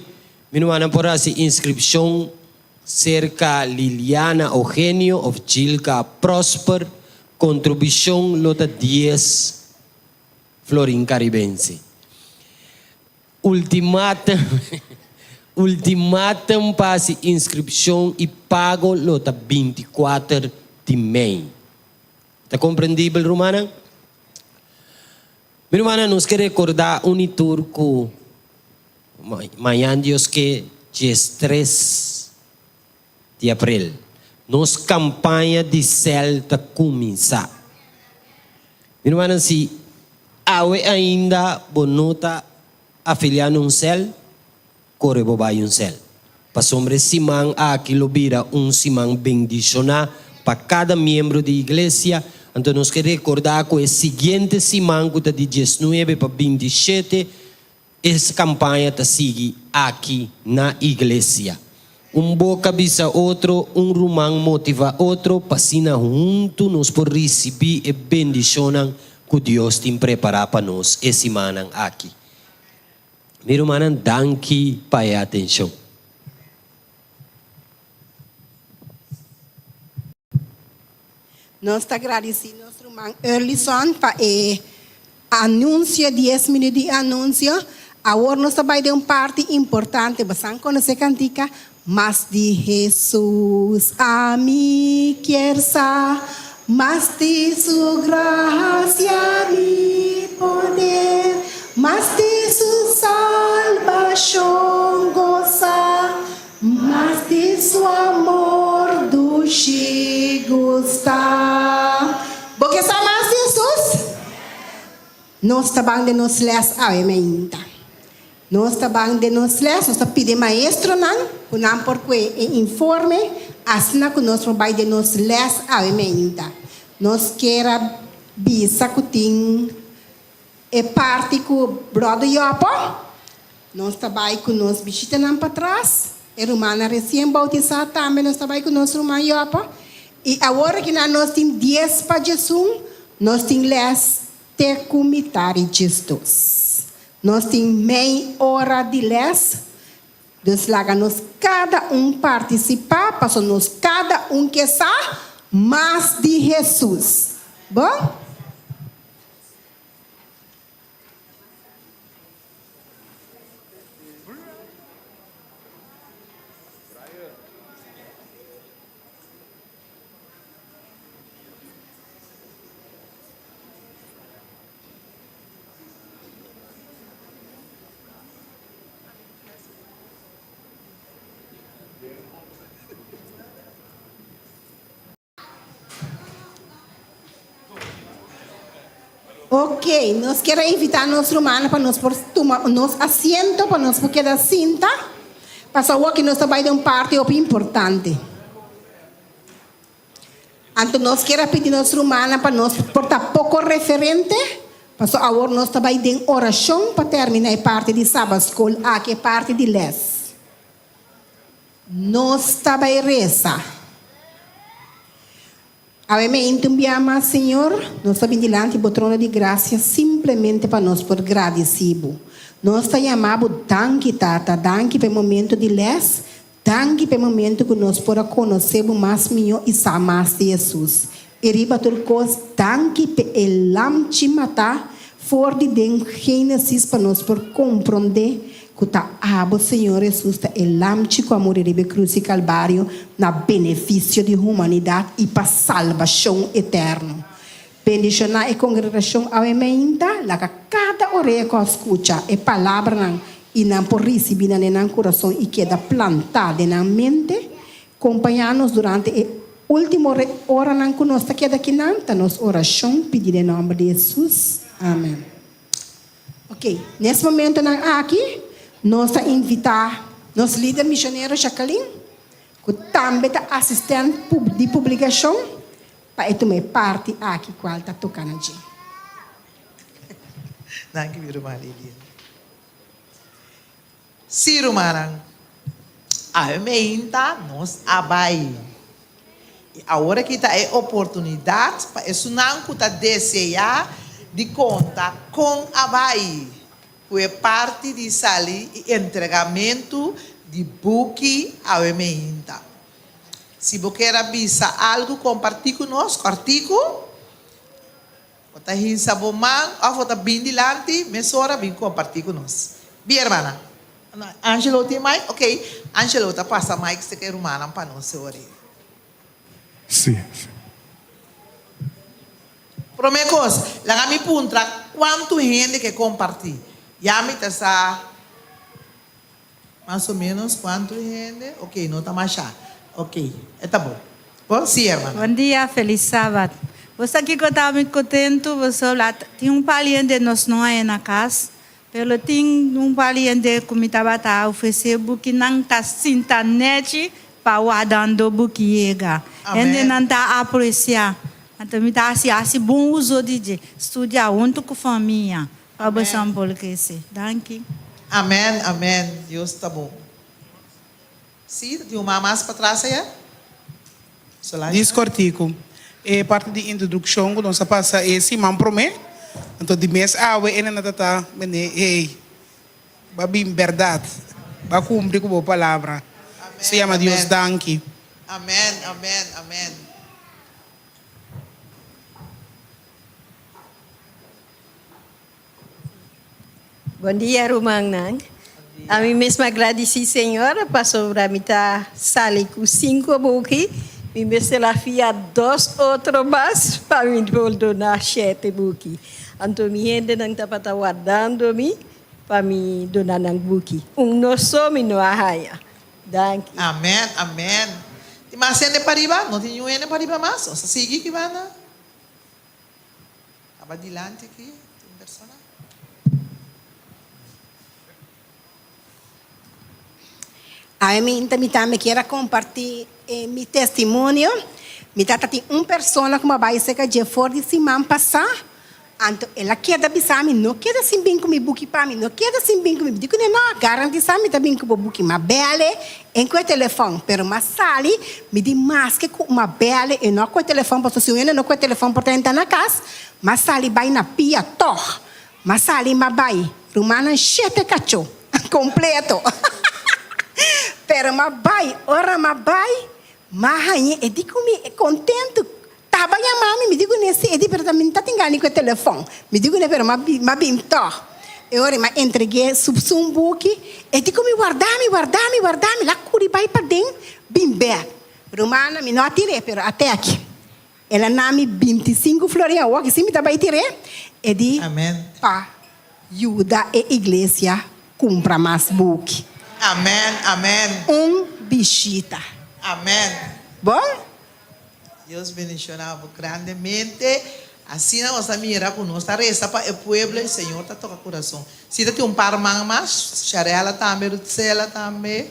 Minuana por assim inscrição cerca Liliana Eugenio of Chilca Prosper. Contribuição lo tá 10 florin caribense. Ultimatum para inscrição e pago lo tá 24 de maio. Está compreendível, Romana? Minha irmã, nos quer recordar um tour com amanhã, Deus que dia 3 de abril. Nos campanha de céu está começar. Minha irmã, se ainda bonota afiliar num céu, corre bobai um céu. Para sobre simão aqui lo vira simão bendicionar para cada membro da igreja. Então, nós queremos recordar que o seguinte semana, que de 19 para 27, essa campanha está seguindo aqui na igreja. Boca avisa outro, romano motiva outro, para junto nós por receber e bendição que Deus tem preparado para nós essa semana aqui. Meu irmão, danke para a atenção. Nós agradecemos nosso irmão Erlison para o anúncio, 10 minutos de anúncio. Agora nós também de uma parte importante, bastante conhecer cantica, mas de Jesus a mim quer sa, mas de sua graça me poder, mas de sua salvação gozar, mas de seu amor do gostar. Porque só mais Jesus. Nós também de nos les ainda. Nós também de nos les, nós pedimos maestro não, não porque informe, assim que nós vai de nos les ainda. Nós quer bisa que tem e parte com o brother Yopo. Nós também com nós visita não para trás. A irmã recém-bautizada também, nós também com nosso irmão Yopo. E agora que nós temos 10 para Jesus, nós temos les te comitar Jesus. Nós temos meia hora de les. Deus laga nós cada participar, para nós cada que sabe mais de Jesus. Bom? Ok, nós queremos invitar nossa irmã para nós tomar nosso assento, para nós porque da cinta, para saber que nós trabalhamos de uma parte importante. Então nós queremos pedir nossa irmã para nós portar pouco referente, para agora nós trabalhamos de oração para terminar a parte de Sabbath School, aqui a parte de les. Nós trabalhamos reza. Avevamente enviamos, Senhor, nós estamos diante do trono de graça simplesmente para nós por agradecido. Nós estamos chamando danke, Tata, danke pelo momento de les, danke pelo momento que nós podemos conhecer mais melhor e saber mais de Jesus. E riba tudo coisa, danke pelo lamchi matar, for de Gênesis para nós por compreender que o Senhor Jesus é o lamchi com amor de cruz e calvário na benefício da humanidade e para salvação eterna. Bendicionar a congregação ao emenda, lá cada orelha que escuta a palavra não e não por receber no coração e queda plantada na mente, acompanhar-nos durante a última hora não que nós queda aqui nanta, nos oração pedir em nome de Jesus. Amém. Ok, nesse momento aqui nós invitar nosso líder missionário Jacqueline, que também é assistente de publicação, para tomar parte aqui qual está tocando aqui. Danke, minha irmã Lilian. Sim, irmã, a emenda nos abai. E agora que está a oportunidade para isso não que está desejar de conta com abai. Foi parte de sali e entregamento de book ao emenda. Se você quer avisar algo, compartilhe conosco, artigo. Você hinsa bomang, você bem dilante, mesora bem compartilhe conosco. Bem, irmã. Angelo tem mais? Ok. Angelo, tá passa mais que você quer irmã para nós hoje. Sim. Primeira coisa, lá me pergunta quanto gente que compartilha. Já me está mais ou menos quanto gente? Ok, não está mais chá. Ok, está bom. Bom, sim, irmã. Bom dia, feliz sábado. Você aqui que eu estava muito contente, você lá tem um paliente nós não é na casa, pelo tem um paliente que me estava a oferecer que não está sinta net para o adando buque chega. Ainda não está apreciar. Então me está assim bom uso de estudar junto com a família. Para você ambolquecer. Danke. Amém, amém. Deus está bom. Sim, tem uma mais para trás aí? Diz cortico. É parte de introdução que nós passa esse mamprome. Então de mês e na tata ei. Babi verdade. Ba cumprir com a palavra. Se chama Deus danke. Amém, amém, amém. Bom dia, Romang. A mim mesma agradeci, Senhora, passou para mim estar sali com 5 buques, e me ela fia 2 outros mais, para mim donar 7 buques. Então, minha gente não está para guardando-me, para mim donar um buque. Não só me não arraia. Danke. Amém, amém. Tem mais gente para riba? Não tem ninguém para riba mais? Você sigue que vai, não? Estava adiante aqui, tem pessoa. A mim também quero compartilhar meu testemunho. Me tem uma pessoa que vai ser que for de semana passada. Então, ela quer avisar me, não quer assim bem com o book para mim, não quer assim bem com o book. Não, garantiza me também com o book, mas bela em com o telefone, pero mas sali me diz mais que com uma bela e não com o telefone para socializar, não com o telefone para entrar na casa, mas sali vai na pia tor, mas sali mas vai, rumana 7 cachorro completo. Pero mabai, ora mabai, mahanha, e digo me contente. Tava chamando, me digo nesse, e digo para mim tá tingando com o telefone. Me digo ne pero mabim to. E ora ma entreguei subsum book, e digo me guardar-me, lá curi vai para dentro, bimber. Romana me não atirei, pero até aqui. Ela nami 25 florinha, o que sim me tava tirei. E di pa ajuda a igreja compra mais book. Amém, amém. Bichita. Amém. Bom? Deus bendicionava grandemente Assim nós mira com nós, resta para o pueblo, o Senhor está tocando o coração. Se tem um par mais, Charela também, Rutsela também.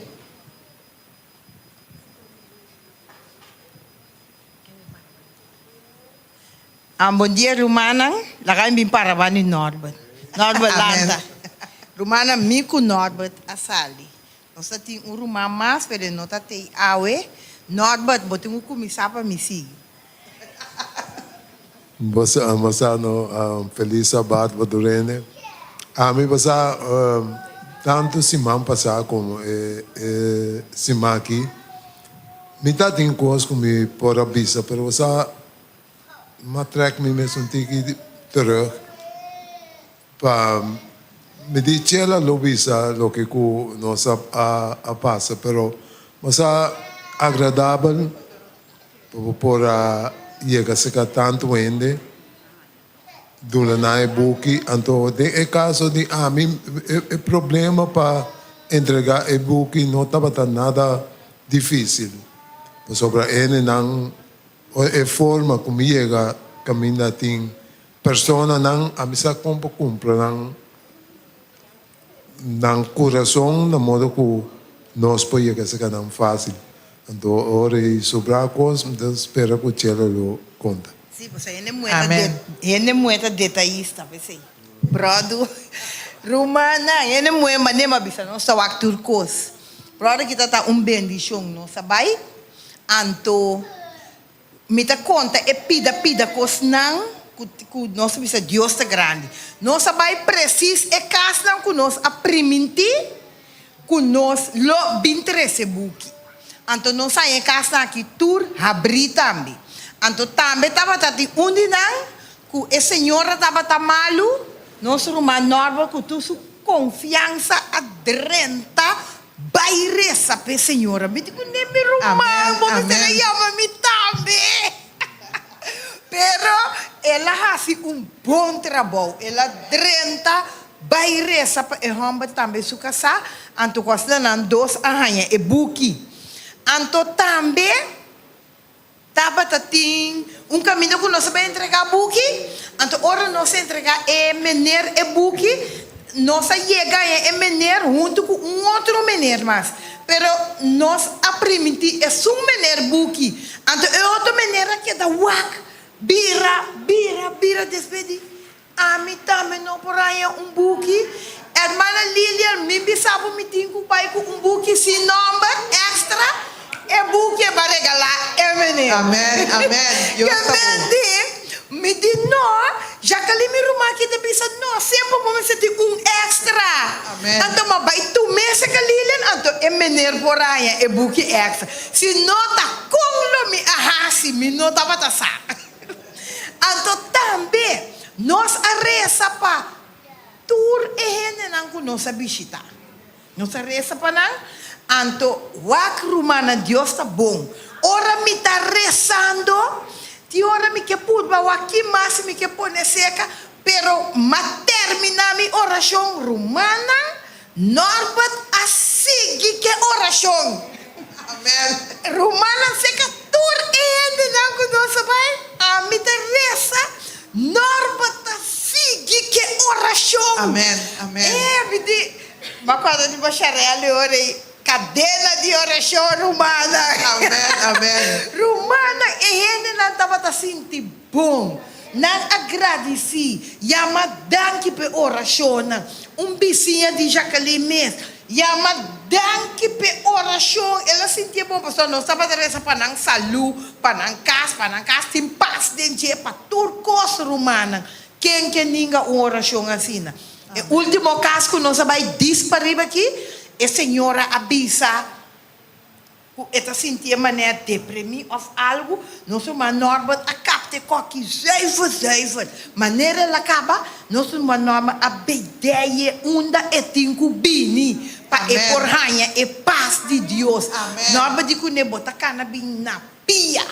Bom dia, Romana. Lagay mi paravan ni Norbert. Norbert Landa. Romana, mico Norbert asali. Nós temos Romana mais, pero não tem awe. Norbert, botamos começar para me seguir. Basta feliz sabat badurene. Ami basta tanto si mam pasa como si maki. Mita ting kos kumi pora bisa, pero basta matrek mi mesmo tiki terug. Pa me dice la lobisa lo que ku nos a pasa, pero basta agradable por llega se ka tanto ende dula na buki anto de caso de a mim é problema para entregar e buki não estava nada difícil sobre ele não é forma como chega caminha tem persona não a missa compra não coração na modo que nós podemos chegar não fácil. Então, ora e sobrar coisas, então espera que o Tchela lo conta. Sim, você é muito detalhista, você. Brodo, Romana, é muito maneira bisa não só actor cos. Brodo kita tá bendição, não sabe? Anto, me tá conta é pida cos não, que nós bisa Deus tá grande. Não sabe preciso é caso não que nós aprimenti, que nós lo binteresse buki. Anto não sai em casa aqui tur abrir também. Anto também estava tati onde não que a senhora estava malu, nosso romano normal que tu su confiança adrenta bairesa pe senhora. Me digo nem me romano, porque você chama me também. Pero ela faz bom trabalho, ela adrenta bairesa pe e homem também su casa. Anto costa nan dos arranha e buki. Anto também estava tating caminho que nós sabemos entregar buki. Anto ora nós entregar mener e buki, nós chega e mener junto com outro mener mais. Pero nós aprendemos é mener buki. Anto é outra maneira que da wak bira despedi. A mim também não por aí buki. Hermana Lilian, me bisabo me tinha pai com buki sem nome extra. É buque para regalar, é menino. Amém. Que me diz, não, já que ele me rumar aqui, ele pensa, não, sempre vamos ter extra. Amém. Então, mas vai tu mesmo que Lilian, então é menino por aí, é buque extra. Se não tá com me arrasi, me não tá para taçar. Então, também, nós arresa para tur e rende não com nossa bichita. Nós arresa para não. Anto, wak rumana Deus está bom. Ora me está rezando, ti ora me que pudba waki mas me que pone seca, pero ma termina mi oração rumana, Norbert asigi que oração. Amém. Rumana seca tur ende não conosco vai. A me te reza, Norbert asigi que oração. Amém. Me di, ma quando di bacharel ora cadena de oração romana. Amém. Romana e ele não estava assim bom. Não agradeci. Yama danke pe oração. Vizinha de Jacqueline. Yama danke pe oração. Ela sentia bom, pastor. Não estava dando para não saúde, para não casa, tem paz dentro para turcos romana. Quem que ninguém oração assim. O último caso que nós vai disparar aqui. A senhora avisa que esta sentia maneira deprimir ou algo, nosso Norbert acaba qualquer zeven. Maneira ela acaba, nosso Norbert a ideia onda é tinco bini para e por ranha e paz de Deus. Norbert diz que ne bota cana bin na pia.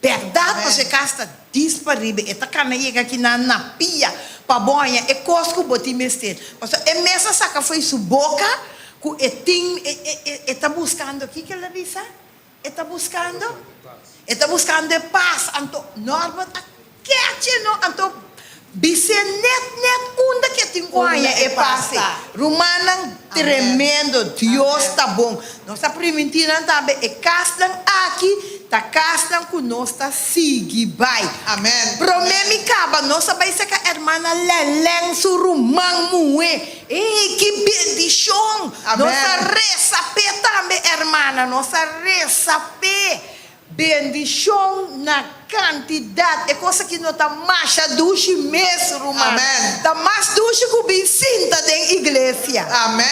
Verdade, você casta disparível. Esta cana chega aqui na pia para boia e cosco botar mestre. É mesa saca foi sua boca. Que está buscando, o que ela diz? Está buscando paz. Então, Norbert, catch no anto bise net unda que tem guanha e passe. Rumanang tremendo, Deus tá bom. Nossa primentina também e castam aqui, tá castam com nossa sigue vai. Amém. Promemi caba nossa vai ser que hermana leleng surumang mue. Que bendição. Amém. Nossa recipe também, hermana, nossa recipe. Bendição na quantidade. É coisa que não está mais duche mesmo, Romana. Amém. Está mais duche que o Bicinta da igreja. Amém.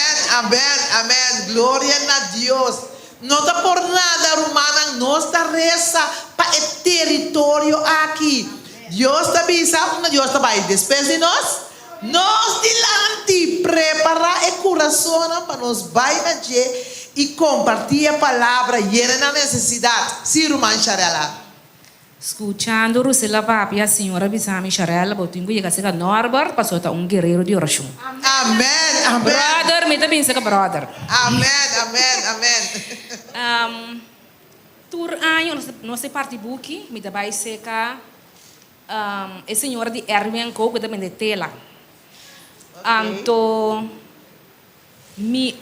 Glória a Deus. Não está por nada, Romana. Nós está reza para o território aqui. Deus está pensando, Deus está vai despedir de nós. Nós delante preparar o coração para nos vai e compartilhar a palavra llena na necessidade. Sim, Romana Charela. Escuchando Rusela Papi, a senhora Bisami Charela, botingo llega a ser Norbert, passou a guerreiro de oração. Amém. Brother, me também seca brother. Amém. Tur ano, não sei parte buki, me também seca a senhora de Erwin Co, que também de tela. Anto, mi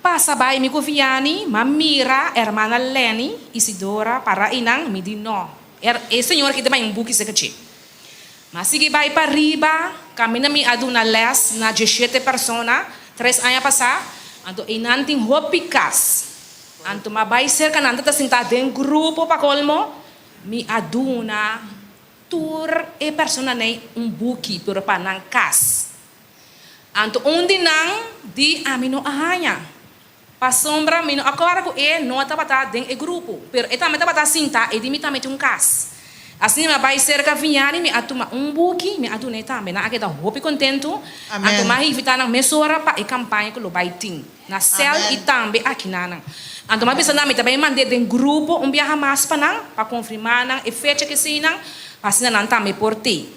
passa by mi Viani, ma mira hermana Leni, Isidora, para inang, mi di no. E senhor que também buki se cachi. Mas sige vai para riba, camina mi aduna les na 17 persona, 3 anos passar, anto inanting hopicas. Anto mabay cerca nanta ta sentado em grupo pa colmo, mi aduna tour e persona nei buki pero pa nang kas. Anto undi nang di amino ahanya. Pa sombra mino agora ko nota bata den e grupo, pero eta meta bata sinta e di mi tamete kas. Assim me vai cerca vinhari me atuma buki me atune tambe na aketa hopi contento. Anto mahi vitana mesora pa e campanha ko lo baiting. Na cel e tambe aqui nana. Anto ma bisa na me também mande den grupo viaja mais pa nang pa confirmar nang e fecha que sinang pasina nan tambe porti.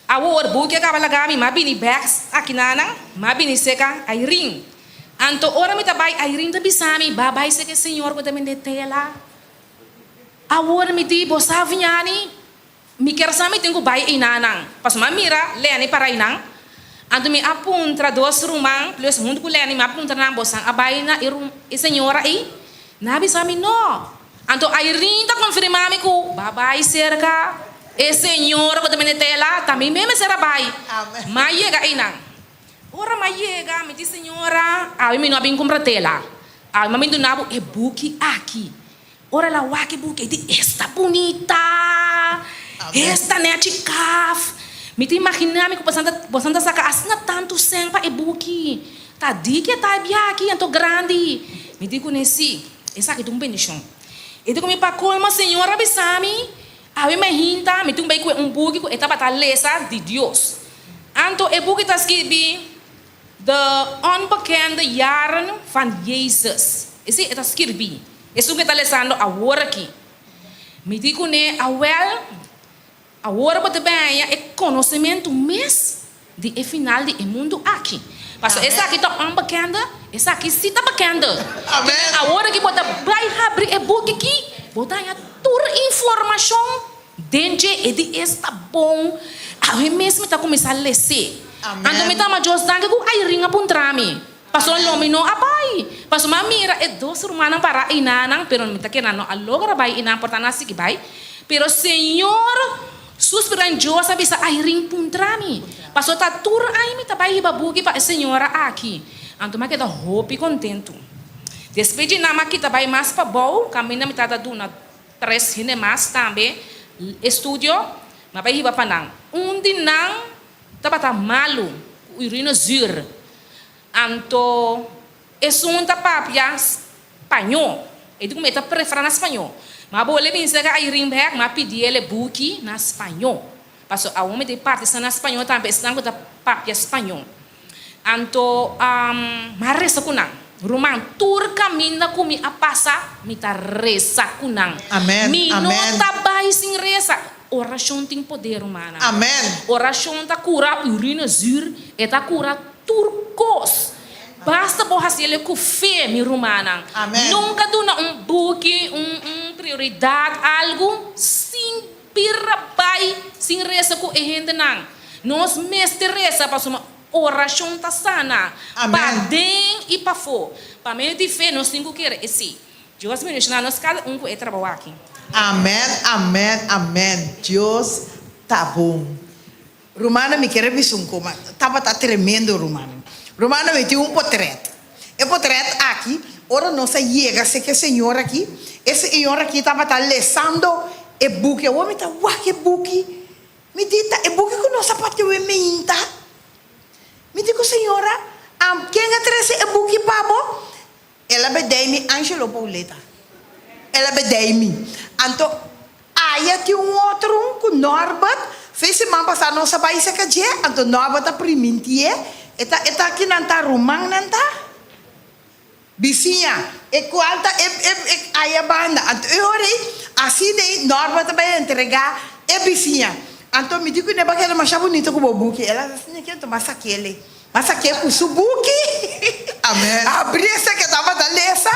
Awor buki acaba lagami mabini bags aqui nana mabini seca ai ring. Anto ora me tabay ai ring da bisami babay se que senhor ko também de tela. Awor me di bosa vinhani mi kersami tengo bay inanang. Pas mamira leni para inang. Anto mi apuntra 2 rumang plus junto com leni ma apuntra nang bosang abay na e senhora e nabi sami no. Anto ai ring ta confirmami ko babay cerca e senhora ko também de tela também me será bay. Maye ga inang. Ora mayega, me diz senhora, mi não abim compra tela. Mami do nabo é buki aqui. Ora la waki buki di esta bonita. Esta net caf. Me te imaginar me que passando saca asna tanto sem pa e buki. Tá di que tá aqui, anto grande. Me digo nesse, essa aqui tem bendição. E digo me pa colma senhora bisami. Me hinta, me tumbai com buki com etapa talesa de Deus. Anto e buki tá escrito de onbekende jaren van Jezus. Esse é escrevi. Isso que está lendo agora aqui. Me digo né, agora pode bem é conhecimento mês de final de mundo aqui. Mas essa aqui está onbekende, essa aqui sim está bekende. Amém. Agora que pode vai abrir e book aqui, botar a toda informação dentro e de esta bom. A mesmo está começando a ler. Ando me tama Jos danke ku ai ringa pun trami. Paso lo mino abai. Paso mamira e 2 rumana para inanang pero me takena no alogra bai inang portana siki bai. Pero Senhor suspiran Jos bisa ai ring pun trami. Paso ta tur ai me tabai babugi pa senhora aqui. Ando ma kita hopi contento. Despedir na makita bai mas pa bom, caminha me tada duna 3 hine mas tambe estúdio, ma bai hiba panang. Dinang tapata malu, urina zur. Anto, esunta papia espanhol. Itu como eta prefera na espanhol. Mas boleh pensar que aí rimback, mas pedir ele buki na espanhol. Passo a homem de parte está na espanhol também, está com papia espanhol. Anto, mas reza kunang. Rumang tur caminha kumi a passa, mi ta reza kunang. Amém. Mi não tabai sin reza. Oração tem poder, humana. Amém. Oração tá cura urina zur, e tá cura turcos. Basta borrar ele com fé, minha humana. Amém. Nunca dona buque, prioridade, algo sem pira bai sin reza ku e gente nang. Nós mestre reza para uma oração tá sana. Amém. Pa den e pa fo. Pa meio de fé nós temos que querer esse. Deus me deixa nós cada um que trabalhar aqui. Amém, amém, amém. Deus tá bom. Romana me quer ver um coma. Tava tá tremendo, Romana. Romana me tinha portreto. E portreto aqui, ora não se chega, se que senhor aqui, esse senhor aqui tava tá lessando e buque. O homem tá, uau, que buque. Me dita, e buque com nossa parte o emenda. Me digo, senhora, quem atrás é buque pabo? Ela bedei-me Angelo Pauleta. Ela bedei-me. Então, aí tinha outro com Norbert. Fez semana passada nossa país é que é. Então, Norbert a primintie. Eta aqui não tá romang não tá. Vizinha. E qual tá aí a banda. Então, eu orei. Assim daí, Norbert vai entregar e vizinha. Então, me digo que não é aquela mais bonita como o buque. Ela assim, que tomar aquele. Mas aqui é com o buque. Amém. A brisa que estava da lesa,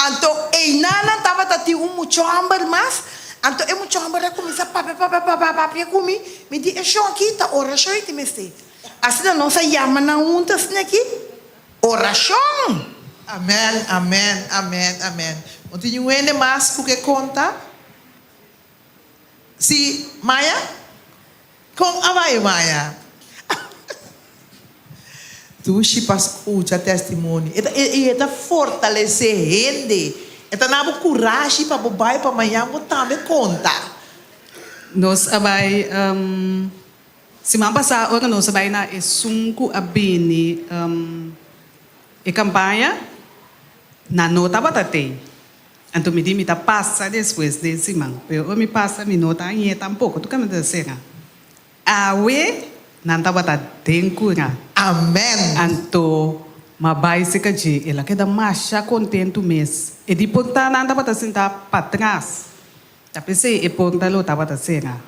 então, e nana estava da ti muito hambre, mas, então, é muito hambre, começa a comer, me diz, é só aqui, tá oração e te mesti. Assim, a nossa chama na untas aqui, oração. Amém, amém, amém, amém. Ontem um ene mais porque conta. Se Maia, com a Maia. Tu escuta testemunho. E está fortalecer gente. Está dando coragem para o pai para amanhã também conta. Nós vai semana passada ora nós vai na esunku abini e campanha na nota batate. Então me dimita passa depois de semana. Eu me passa me nota aí tampouco. Tu como dizer? Awe não tá batate cura. Amém. Anto mabai se kaji ela queda marcha contento mês. E de ponta nanda bata sentar para trás. Tapi se e ponta lo tava ta senga.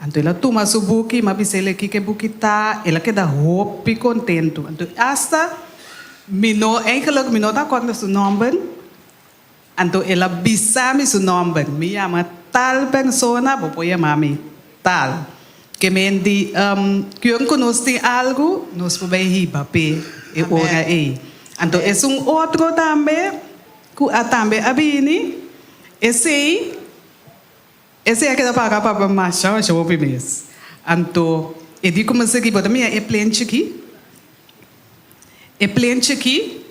Anto ela toma su buki, ma bisele que buki tá, ela queda hopi contento. Anto hasta mino eigenlijk mino tá conta su nome. Anto ela bisami su nome. Me llama tal persona, vou chamar-me tal. Que mendi que eu conheço algo, nós podemos ir para e ora aí. Então é outro também que também abini esse é que dá para para marchar já o mês. Então e de como se que pode me é plente aqui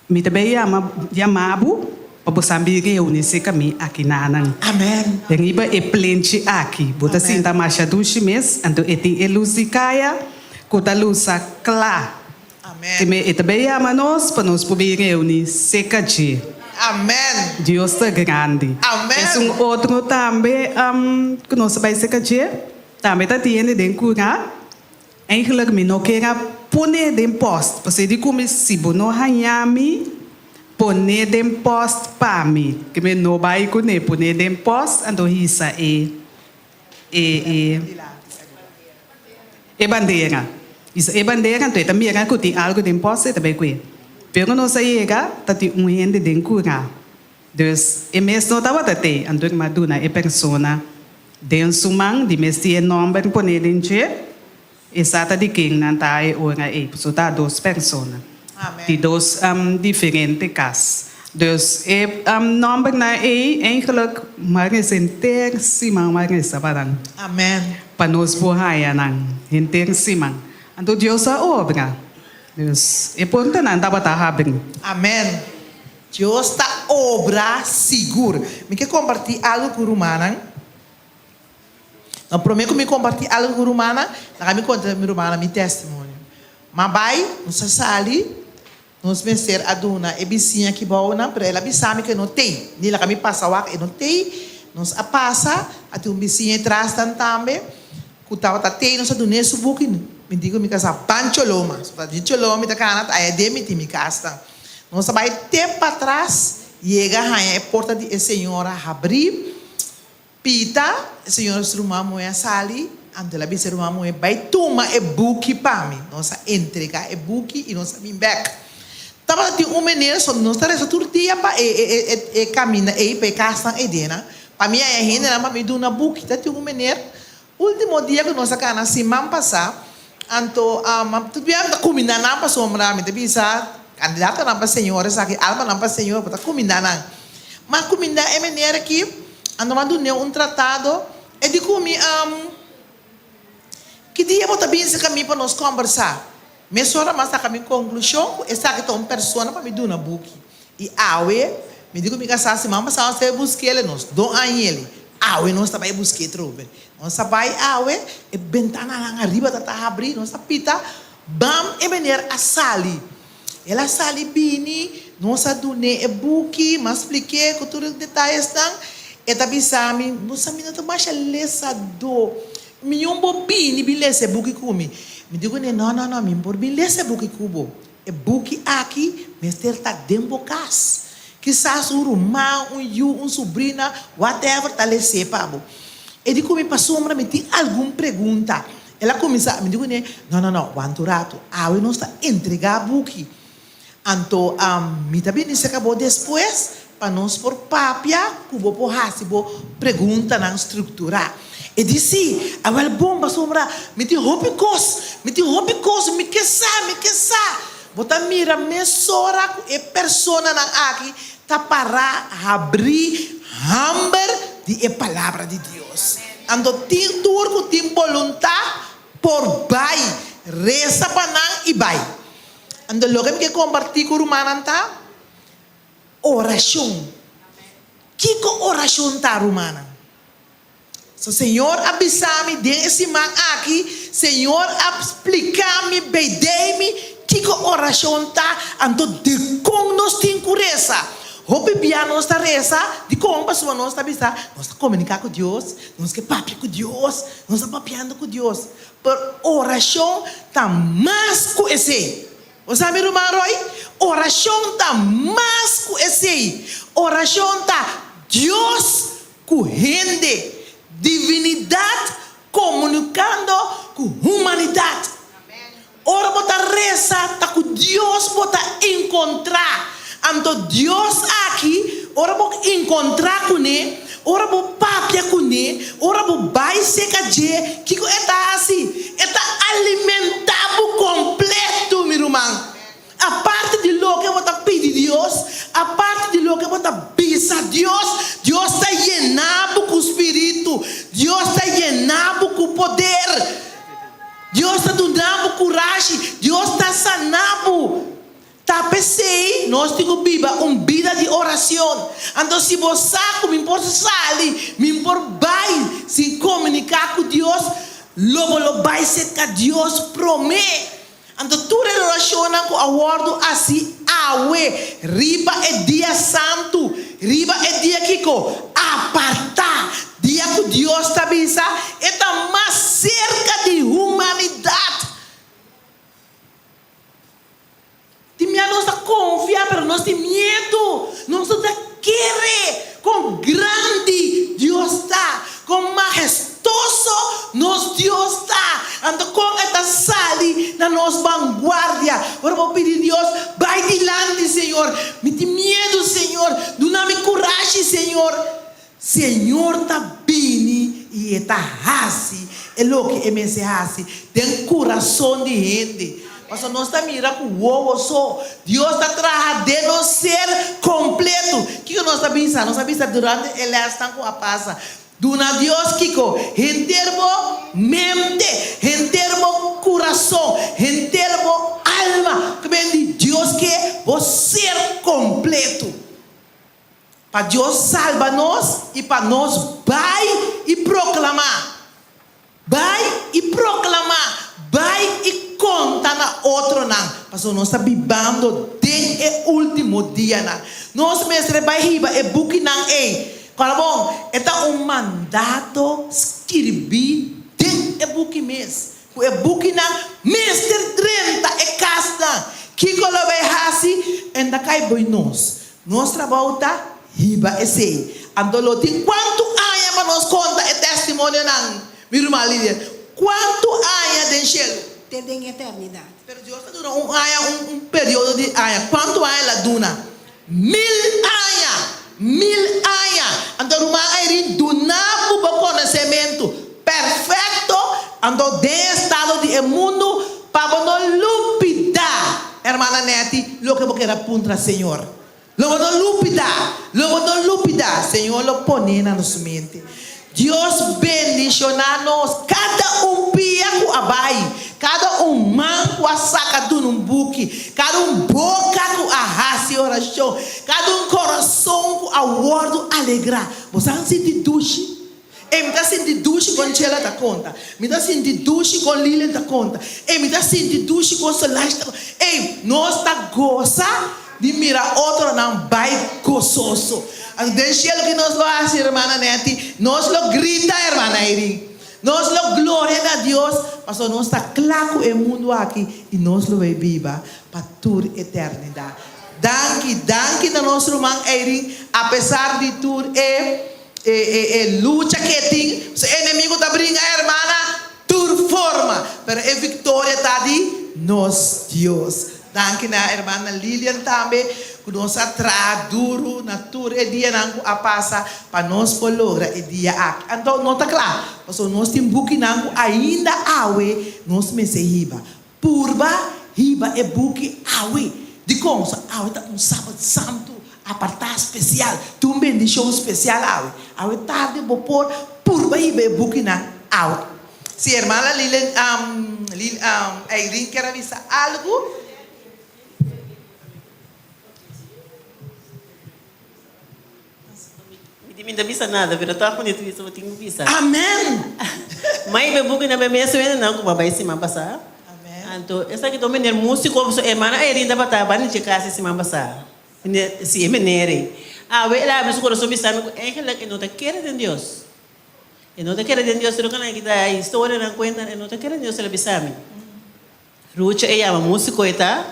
me também chamabu para sambil reunir se kami aqui na nang. Amém. Yang iba e plente aqui. Bota sinta marcha do chimes, então eti elusikaya, kota lusa kla. Amém. Time etabe amanos para nós poder reunir se kaji. Amém. Deus é grande. Amém. É outro também que nós vai se kaji. Também tá tiene den cura. Eigenlijk me não quer poner den post, porque de como se bono hanyami poner den post para mim, que me não vai poner den post, então isso é bandeira. Isso é bandeira, então também é que tem algo den post, também que. Pero não sai tá tem gente den cura. Dus é mesmo não tava até, então maduna é persona den sumang de mestre nome poner den che, exata de quem não tá é ora é, só tá duas pessoas. Die dos diferentes casos. Dus nome na eigenlijk maar is intensiman maar is sabarang. Amém. Para nós borraia nang intensiman. Então Deus a obra. Dus é ponto não dá para habring. Amém. Deus está obra segura. Me quer compartilhar algo com o Romana? Não prometo que me compartilhar algo com o Romana. Não me conta meu Romana meu testemunho. Mas vai, nos sali. Nós vencer a dona e vizinha que boa na para ela bisame que não tem, nila kami passa wak e não tem, nós a passa até vizinha atrás também, que tava tem nós a dona subuki, me digo me casa pancholoma, só de choloma da cana aí demi ti me casa, nós vai ter para trás, chega a porta de senhora abrir, pita, senhora surumamo é sali, ante la bisa rumamo é vai toma e buki para mim, nós entrega e buki e nós vem back. Tava tem menino só não está essa turtia para e caminha e para casa e dena Para mim, a gente não me deu uma book, tá? Tem um menino. Último dia que nós acá na semana passada, anto, tudo bem, tá combinando não para sombra, me bisa candidata não para senhora, sabe? Alma não para senhora, para combinando não. Mas combinando é menino aqui, ando mandando um tratado, e de comi, que dia você bem se caminho para nós conversar. Me sora mas a caminho conclusão, essa que tem uma pessoa para me dar uma book. E awe, me digo me casar se mamãe só você busque ele nós, dou a ele. Awe nós também busque trobe. Nós vai awe, e ventana lá arriba tá abrir, nós pita, bam, e venir a sali. Ela sali bini, nós adune e book, mas expliquei com todos os detalhes tang. E tabi sami, nós não tô mais lesa do. Mi um bobini bilese book kumi. Me digo não, me por bilese book kubo. E book aqui, mister tá dembo cas. Quizás um irmão, um sobrinha, whatever, tá lese pabo. E digo me passou uma me tem alguma pergunta. Ela começa, me digo não, quanturato, eu não está entregar book. Então, me também se acabou depois, para nós por papia, cubo por hasibo, pergunta na estrutura. E disse, agora bomba sombra, me tem roupa cos, me quesa. Bota mira, me sora, e persona na aqui, tá para abrir, hamber, de palavra de Deus. Ando tem turco, tem voluntade, por bai, reza para não e bai. Ando logo que compartilhar com o humananta, oração. Que oração tá humana? So, Senhor, avisar-me desse man aqui, Senhor, explicar-me, beidei-me, que oração tá, ando de como nós tem cureza. Hope bia nós tá reza, de como pessoa nós tá avisar, nós tá comunicar com Deus, nós que papi com Deus, nós tá papiando com Deus. Por oração tá mais com esse. Você sabe, irmão Roy? Oração tá mais com esse. Oração tá Deus com gente. Divinidade comunicando com humanidade. Ora bota reza, tá com Deus bota encontrar. Então Deus aqui, ora bota encontrar com ele, ora bota papia com ele, ora bota vai seca de, que é assim, é alimentado completo, meu irmão. A parte de lo que bota pedir Deus, a parte de lo que bota bisa Deus, Deus está llenado com o Espírito, Deus está llenado com poder, Deus está dando coragem, Deus está sanando. Tá pensei, nós temos vida de oração. Então se você me importa sali, me importa vai se comunicar com Deus, logo vai ser que Deus promete. Então tu relaciona com a word assim, awe, riba é dia santo, riba é dia kiko, apartar, dia que Deus está pensando, está mais cerca de humanidade. Nós não confiar, mas nós temos medo, nós não querer, com grande Deus está, com majestoso nos Deus está, então com esta sali na nossa vanguardia. Agora vou pedir a Deus, vai dilante, Senhor, me tem medo, Senhor, dá-me coragem, Senhor. Senhor está bem e está assim, é o que me se assim, tem coração de gente. Mas nós estamos mirando com o ovo só. Deus está trazendo ser completo. O que nós estamos pensando? Nós estamos pensando durante ele está com a paz. Dona Deus, Kiko, em termo mente, em termo coração, em termo alma. Que vem de Deus que você ser completo. Para Deus salva nós e para nós vai e proclamar. Vai e proclamar. Vai e conta na outro não. Pastor, nós estamos vivendo desde o último dia não. Nós mestre vai riba e buki não é. Claro bom, é mandato escrever desde o buki mês. O buki não mestre 30 é casta. Que colo vai assim, ainda cai boi nós. Nós trabalho tá riba e sei. Então tem quanto anos para nós conta é testemunho não. Meu irmão Lídia. Quanto anos de enxergo? Tem eternidade. Pero Deus está durando um período de anos. Quanto anos ela dura? 1000 anos. 1000 anos. Então, rumang aí, do nabo para conhecimento perfeito, então, de estado de mundo, para não lupidar, hermana Neti, lo que você era puntra, Senhor. Lo não lupidar, Senhor, lo põe na nossa mente. Deus bendicionar-nos, cada pia com abai, cada manco a saca do num buque, cada boca com a raça oração, cada coração com a wordo alegrar. Você não sente duche? Me dá senti duche com Chela da conta, me dá senti duche com Lilian da conta, me dá senti duche com Solange da conta. Nós tá goza de mirar outro não vai gozoso. Deixa que nós lo hace, hermana Neti, nós lo grita, hermana Irene, nós lo gloria a Deus, mas nós está claro o mundo aqui e nós lo viva para toda eternidade. Danke na nosso irmão Irene, apesar de tudo luta que tem, o inimigo está brincando, hermana, tudo forma, mas a vitória está de nós, Deus. Danke na hermana Lilian também, que nós atrás duro na tour e dia não a passa para nós pologra e dia aqui. Então não está claro, mas nós temos buque não ainda awe nós me se riba. Purba riba e buque awe. De como awe tá sábado santo apartado especial, tu bendição especial awe tarde vou pôr purba riba e buque não awe. Se hermana Lilian Irene quer avisar algo. Não bisa nada, pero tá com isso eu tenho visa. Amém. Mas me bugue na minha semana não como vai se passar. Amém. Então essa que também é músico, semana é ainda para tá bani de casa se passar. Se é menere. Ela abre o coração bisa me que não te quer de Deus. E não te quer de Deus, pero quando kita história na conta, não te quer de Deus ela bisa me. Rucha é uma músico eta.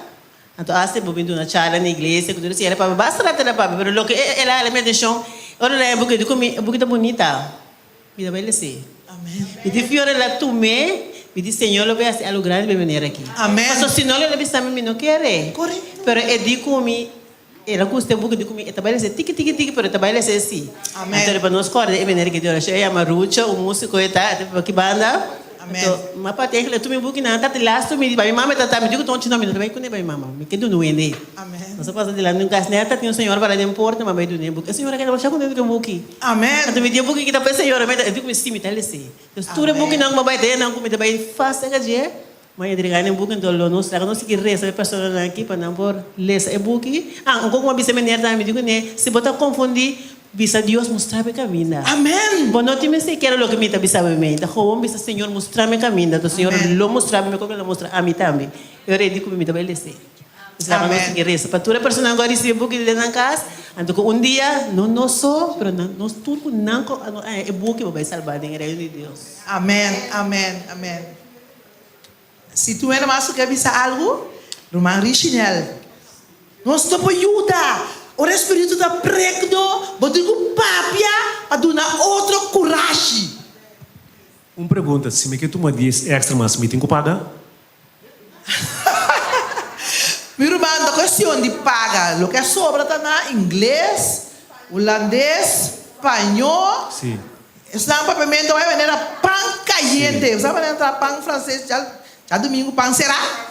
Então hace bobindo na charla na igreja, quando se ela para basta lá tela para, pero lo que ela me deixou. Ora é porque tá bonita. Me dá bem ser. Amém. E de fiore lá tu me diz Senhor, eu vou fazer algo grande para venir aqui. Amém. Mas se não ele bisa me não quer. Correto. Pero é de comi, ela custa pouco de comi, tá bem ser tique, pero tá bem ser sim. Amém. Então para nós corre é venir aqui de oração, é uma rucha, um músico tá, que banda. Amém. Então, mas para ter que tu me buque na tá de lá, tu me vai mamãe tá me digo tonto não me vai com vai mamãe, me quedo no ende. Amém. Nós passa de lá no casneta tem um senhor para de importa, mas vai do nego. A senhora quer deixar com dentro do buque. Amém. Então me diga buque que tá para senhora, mas eu digo me sim, tá ele sei. Então tu buque não vai ter não comida vai fácil que dia. Mas ele ganha buque então nós lá nós que reza a pessoa aqui para não por lesa é buque. Um pouco uma bisa menina me digo né, se botar confundir bisa Deus mostrar o caminho. Amém. Bom, não te sei que era o que me está bisa me. Da como bisa Senhor mostrar o caminho, do Senhor lo mostrar me como ele mostra a mim também. Eu digo que me está bem ser. Islam não se reza. Para toda pessoa agora recebe buque de na casa, então dia não só, mas nós tudo não é buque vai salvar em reino de Deus. Amém. Se tu era mais que bisa algo, irmão Richinel, nós te ajuda. O Espírito está pregno, botigo papia, para dar outra coragem. Uma pergunta, se me quer tomar 10 extra, mas me tem que pagar? Meu irmão, a questão de pagar, o que sobra está na inglês, holandês, espanhol. Sim. Está para pimenta, vai vender a pão caliente. Você vai entrar pão francês, já domingo pão será?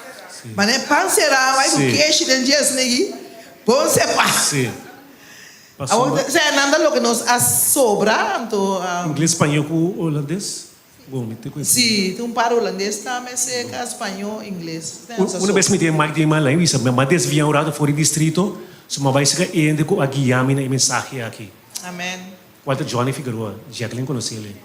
Mas pão será, vai do queijo de dias aqui. Bom, você passa. Sim. Você anda o que nos sobra, então. Inglês, espanhol com holandês? Bom, me tem coisa. Sim, tem par holandês também, se é espanhol, inglês. Uma vez me tem mais de uma língua, mas desviar o lado fora do distrito, se uma vez que ainda com a guiame na mensagem aqui. Amém. Walter Johnny Figueroa, Jacqueline conhece ele.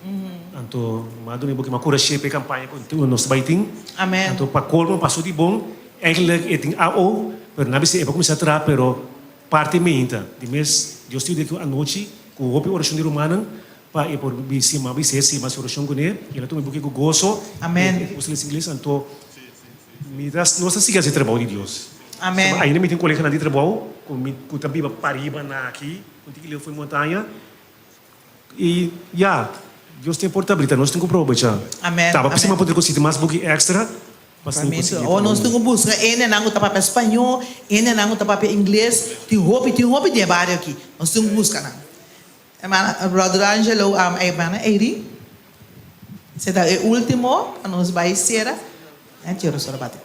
Então, mas do que uma coragem para campanha com o nosso baiting. Amém. Então, para colmo passou de bom, eigenlijk tem AO, mas não sei, é para começar a trabalhar, pero parte menta. De mês, Deus te deu a noite, com o hopi oração de romana, para ir por cima, mas oração com ele, ele também porque gozo. Amém. Os inglês, então, nós seguimos o trabalho de Deus. Amém. Ainda me tem colega na de trabalho, com também para Pariba na aqui, com que ele foi montanha. E Deus tem porta aberta, nós temos que provar já. Amém. Tá, para cima poder conseguir mais buque extra, Ou nós temos busca, não está para espanhol, não está para inglês, tem roupa de barrio aqui. Nós temos busca, não. Brother Angelo, irmã Eiri, esse é o último, para nós vai ser, tiro só bate.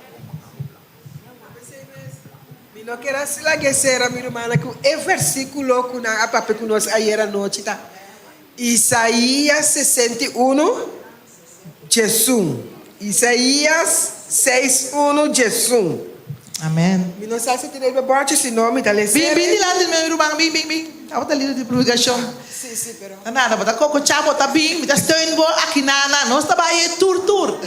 Não quero se lá que será, minha irmã, que o versículo que a papai que nós ayer à noite tá. Isaías 61, Jesus. Isaías 6:1, Jesus. Amém. Me não sabe se tem o bote esse nome da letra. Bem lá de meu irmão, bem. Estava ali de pregação. Sim, pero. Nada, bota coco chabo, tá bem, me dá steunbo aqui nada, nós tá aí tur.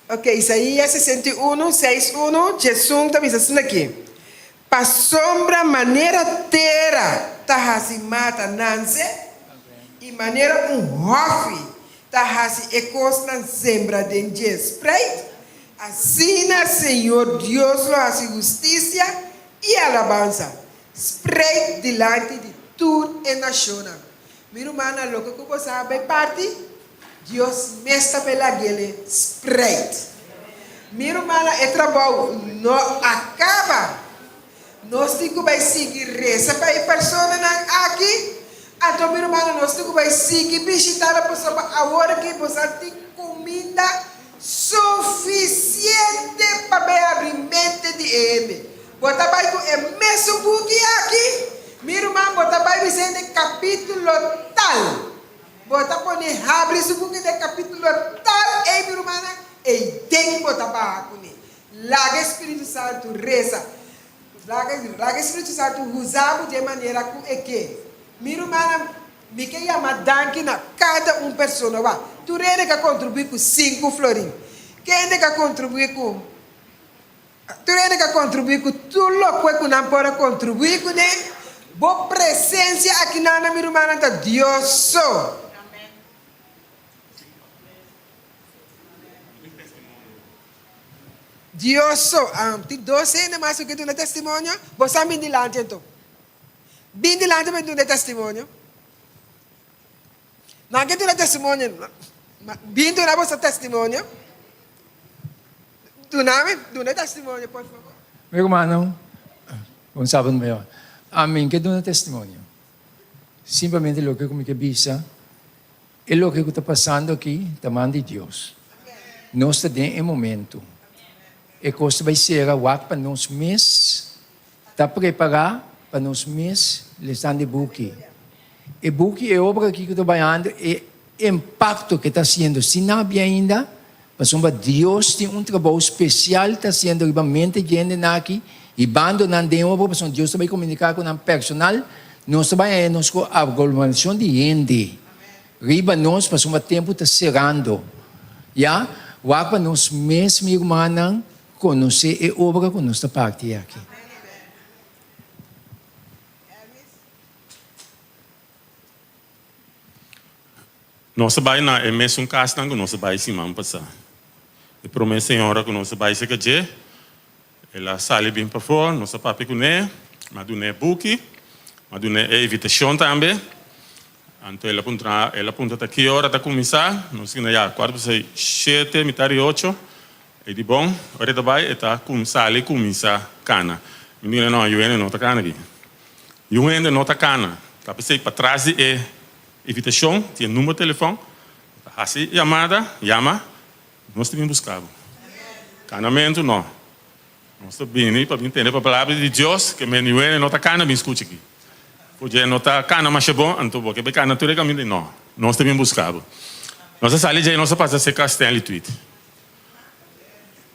Ok, Isaías 61, 6:1, Jesus também está assim aqui. Pa sombra maneira terra, tá assim mata nanse, e maneira hofe, tá assim ecos na sembra de spray. Assim, Senhor Deus, lo hace justiça e alabança. Spray delante de toda a nação. Meu irmão, louco que você sabe parte, Deus me está pela guele spray. Meu irmão, o trabalho não acaba. Nós temos que seguir reza para a pessoa aqui. Então, meu irmão, nós temos que seguir visitar a pessoa agora que você tem comida suficiente para abrir mente de ele. Bota vai com o mesmo book aqui. Meu irmão, bota vai dizer capítulo tal. Bota pôr abre esse book de capítulo tal. Ei, meu irmão, e tem que botar para com ele. Larga Espírito Santo reza. Larga Espírito Santo usado de maneira que meu irmão, me quer chamar danke na cada pessoa. Tu que contribuir com 5 florim. Quem que contribuir com? Tu que contribuir com tudo o que não pode contribuir com né? Boa presença aqui na minha irmã tá Deus só. Deus só. Tem 12 anos mais que tu na testemunho. Você vem de lá então. Vem de lá também tu na testemunho. Não que tu na testemunho. Vem tu na vossa testemunho. Tu na testemunho, por favor. Meu irmão, um sábado meu. Amém, que tu na testemunho. Simplesmente o que me bisa é o que está passando aqui, tamanho de Deus. Nós estamos em momento. E coisa vai ser o para nós mesmos, está preparado para nós mesmos, listando de buque. E buque é obra que estou trabalhando, e impacto que está sendo, se não havia ainda, mas Deus tem trabalho especial, está sendo realmente gente aqui, e bando não tem obra, mas Deus vai comunicar com um personal, nós trabalhamos com a aglomeração de gente. Riba nós, mas tempo está cerrando. Já, o para nós mesmos, irmã, conhecer e obra com nossa parte aqui. Nossa bai na é mesmo caso que nossa bai se man passar. E promessa senhora que nossa bai se que ela sale bem para fora, nossa papi com né, mas do né buki, mas do né invitação também. Então ela aponta aqui hora tá começar, nós que já 4:07, metade 8. E de bom, ora também está começa cana. Menina não, eu não tá cana aqui. Eu ainda não tá cana. Tá pensei para trás é invitação, tem número de telefone. Assim chamada, nós temos buscado. Canamento não. Nós estamos bem para entender a palavra de Deus que menino não tá cana, me escute aqui. Porque não tá cana, mas é bom, então porque bem cana tudo caminho não. Nós temos buscado. Nossa saída já nossa passa ser castelo tweet.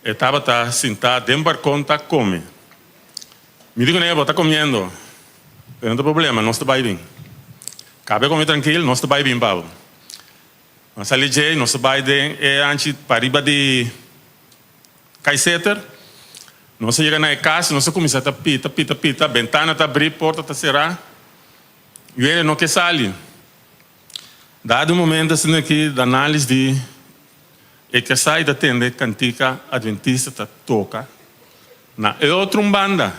Estava sentado dentro do barco, tá come. Me digo, né, está comendo. Não tem problema, nós estamos bem. Cabe comer tranquilo, nós estamos bem, babo. Nós ali já, nós estamos bem, antes para riba de Kaiseter. Nós chega na casa, nós começamos a pita, ventana está abrir, porta está cerrada. E ele não quer sair. Dado o momento assim aqui da análise de que sai da tenda cantica adventista tá toca na outra banda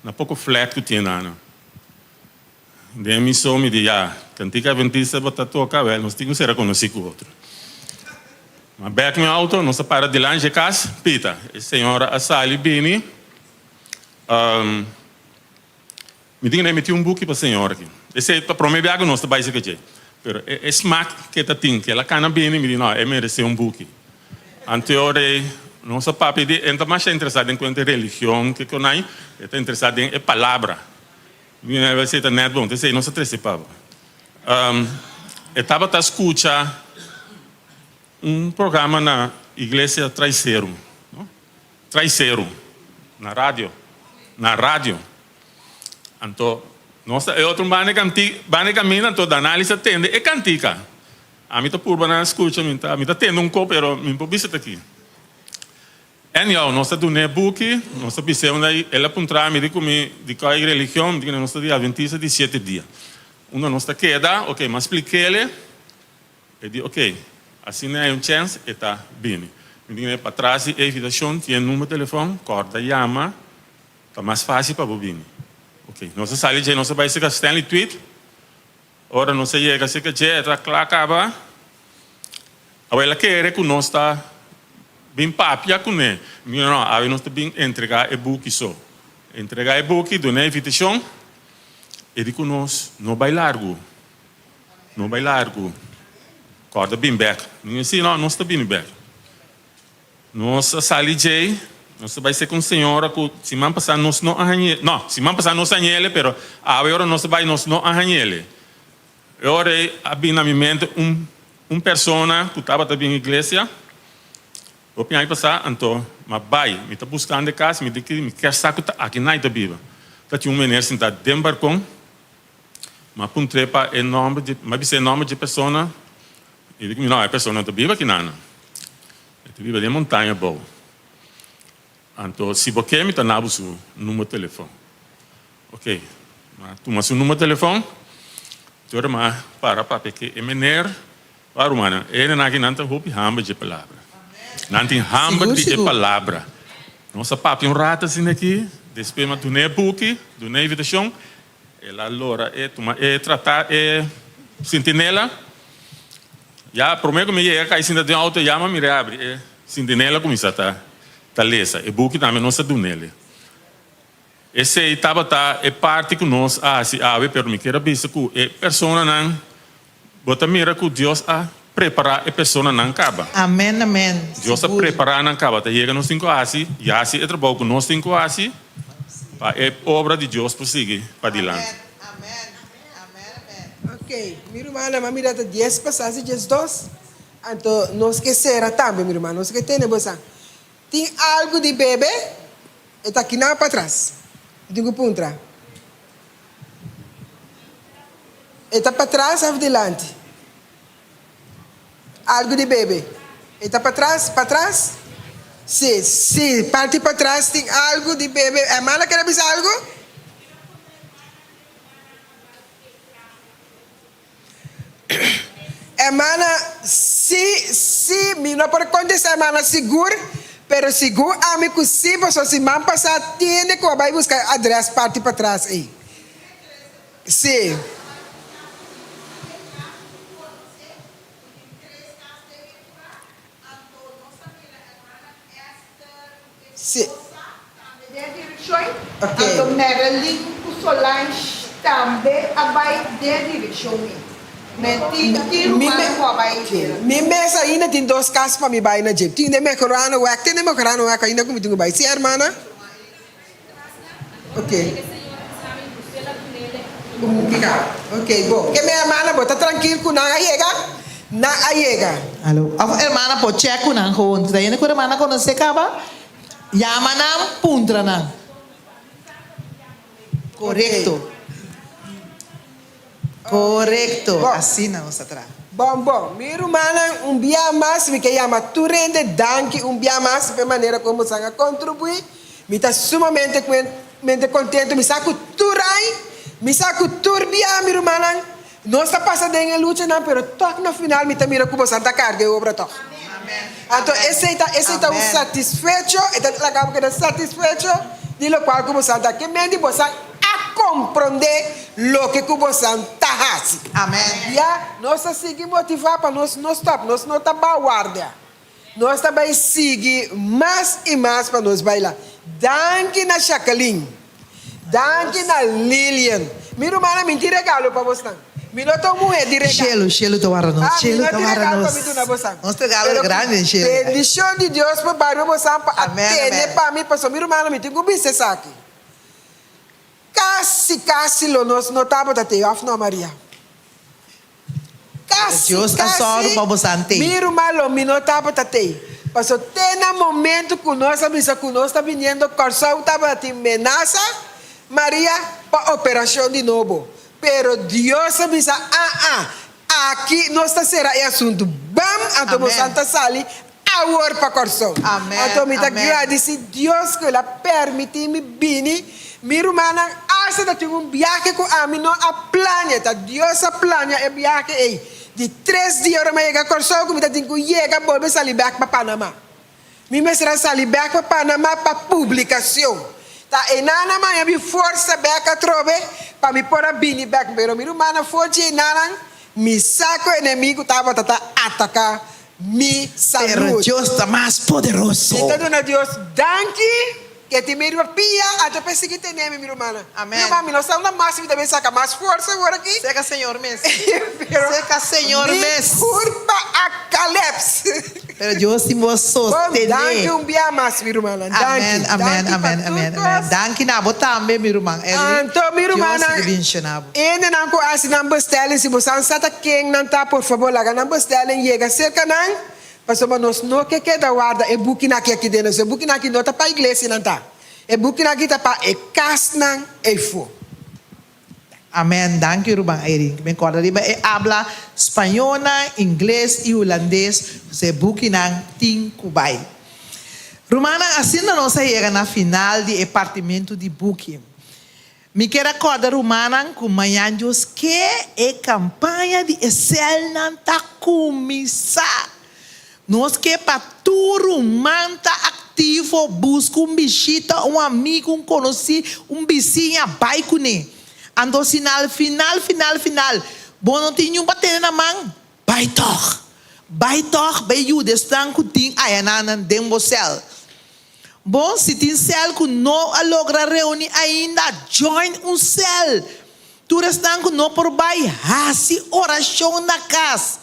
na pouco flat que tinha na de missão me dia cantica adventista bota toca well nós tínhamos ser reconhecido com outro Ma back meu auto, nós para de lá de casa, pita. A senhora a Sally Bini, me diga nem meti book para a senhora aqui. Esse é para mim biago nós trabalha isso aqui. Pero é smack que tá tem que ela cana Bini me diz não, é merece book. Anteore nossa papi de entra mais interessado em quanto religião que conai, está interessado em palavra. Minha vai ser net bom, sei não se trece pavo. Estava a escutar programa na igreja Traiceiro, não? Traiceiro na rádio. Então, nossa é outro banecamina, então da análise tende é cantica. A mim tá por na escuta, me tá tendo copo, pero me pobisa aqui. Anyhow, nossa do book, nossa biseu daí, ela apontar me de qual religião, de nossa dia adventista de 7 dias. Uma nossa queda, ok, mas expliquei-lhe, e digo, ok, assim é chance, está bem. Me digo para trás, a invitação, tem número de telefone, corta, chama, está mais fácil para vir. Ok, nossa sala de nossa vai ser Stanley Tweet, ora nossa chega, se que já está acaba, a ela quer que nós está bem papia com ele. Não, a nós também entregar o book só. Entregar o book, dar a invitação, e digo nós, não vai largo. Corda bem back. Não assim, não, nós está bem back. Nossa sala de nós vai ser com a senhora que se man passar nós não arranhele. Não, se man passar nós arranhele, pero agora nós vai nós não arranhele. Agora havia na minha mente persona que estava também na igreja. Eu pensei passar, então, mas vai, me está buscando de casa, me diz que me quer saco aqui na Itabiba. Tá tinha menino sentado dentro do balcão, mas apontei para o nome de pessoa, e digo, não, é pessoa não Itabiba aqui não. Itabiba de montanha boa. Então, se você me está na seu número de telefone, ok, mas tu mas o número de telefone, tu era mais para porque é menino, para humana, ele não aqui não tem roupa hamba de palavra. Não tem hamba de palavra. Nossa papi rata assim aqui, depois mas tu nem book, tu nem invitação, ela lora tratar sentinela. Já prometo me ia cair sentinela de auto, chama me abre, sentinela começa a lesa, e book também não se do nele. Esse estava é parte que nós se ave pero me quero ver que é pessoa não, bota mira que Deus preparar a pessoa não acaba. Amém. Deus a preparar não acaba. Chega nos 5 assim, já se é trabalho com nós 5 assim, para a obra de Deus prosseguir para adiante. Ok, minha irmã, mas mira, 10 passagens, 10 2. Então, nós que será também, minha irmã, nós que temos, tem algo de bebê, está aqui na para trás. Digo para trás. Está para trás, adiante. Algo de bebê. Está para trás? Sim, parte para trás tem algo de bebê. A mala quer dizer algo? Hermana, se não pode acontecer, hermana, seguro, pero seguro, amigo, se você se man passar, tem que vai buscar address parte para trás aí. Sim. Sim. Ok. Então, Marilyn, o Solange também vai de direção. Mi mesa ainda tem 2 casas para me bair na jeep. Tem de macarona wek, ainda como tenho bair. Sim, irmã? Ok. Ok, bom. Que minha irmã bota tranquilo com na ayega. Alô. A irmã pode checar com a conta. Daí a irmã conhece acaba. Yama nam puntra nam. Correcto. Correcto. Assim não se trata. Bom. Minha irmã, dia mais, me que chama tu rende danke, dia mais, de maneira como você contribuir. Me está sumamente contente, me saco turai, me saco turbia, minha irmã. Não está passando em luta, não, pero toque no final, me está mirando como Santa Carga e obra toque. Então, esse está um satisfeito, acaba que satisfeito, de lo qual como Santa que me você a compreender lo que como Santa faz. Amém. Já nós seguimos motivar para nós não stop, nós não tá guarda. Nós também seguir mais e mais para nós bailar. Danke na Jacqueline. Danke na Lilian. Mira, mana, me regalo para você. Me não estou mulher de regalo. Shelo tawara nos. Shelo tawara nos. Nos regalo grande, Shelo. Bendição de Deus para barulho você para atender para mim, para mim, mana, me tenho que bicho aqui. Casi lo nós não tava até afno Maria. Deus asoro para você ante. Mira, malo, me não tava até. Passou tem um momento que nós avisa que nós está vindo corção estava até amenaça Maria para operação de novo. Pero Deus avisa aqui nós está será é assunto. Bam, então Santa Sali a hora para corção. Amém. Então me agradece Deus que ela permite me vir. Minha irmã, asa da tinha viagem com a mim no a planeta. Deus a planeta é viagem aí. De 3 dias eu me chega corção que me tem que chegar voltar sair back para Panamá. Me será sair back para Panamá para publicação. Tá e nana mãe me força back a trove para me pôr a bini back. Pero minha irmã forte nana me saco inimigo tava atacar mi saúde. Pero Deus está mais poderoso. Então dona Deus, danke. Que te miro pia até pensei que tem minha irmã. Amém. Minha mãe, nós estamos na massa, também saca mais força agora aqui. Seca Senhor mesmo. Seca Senhor mesmo. Curva a calepse. Pero Deus te mostrou. Danke dia mais, minha irmã. Amém, amém, amém. Danke na botambe, minha irmã. Então, minha irmã, ainda não conhece não bestellen, se você não sabe quem não está, por favor, lá não bestellen, chega cerca não. Pastor, nós não quer da guarda é booking aqui dentro, é booking aqui não tá para a igreja não tá, é booking aqui tá para a casa não é fo. Amém, danke irmã Erin. Me acorda riba é habla espanhola, inglês e holandês, você booking não tem cubai. Romana, assim nós chega na final de departamento de booking. Me quero acordar romana com manhã Deus que é campanha de Excel não tá começar. Nós que para tudo manta ativo, busca bichita, amigo, conhecido, vizinho, vai com ele. Ando final. Bom, não tem nenhum bater na mão. Vai toch, ajuda, estão com tim, aí não tem céu. Bom, se tem céu que não logra reunir ainda, join céu. Tu estão com não por baixo, assim, oração na casa.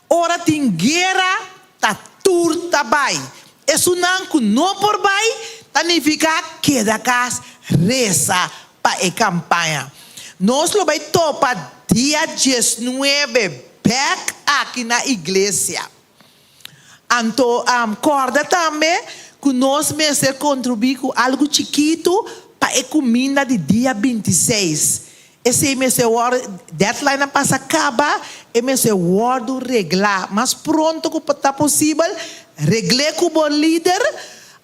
Ora tem guerra. Tá turta bai. Isso não por bai, significa que da casa reza para a campanha. Nós lo vai topar dia 19 back aqui na igreja. Então, acorda também que nós mesmos contribuir com algo chiquito para a comida de dia 26. Esse mês deadline passa acaba, e mês word reglar, mas pronto que está possível, regle com o líder,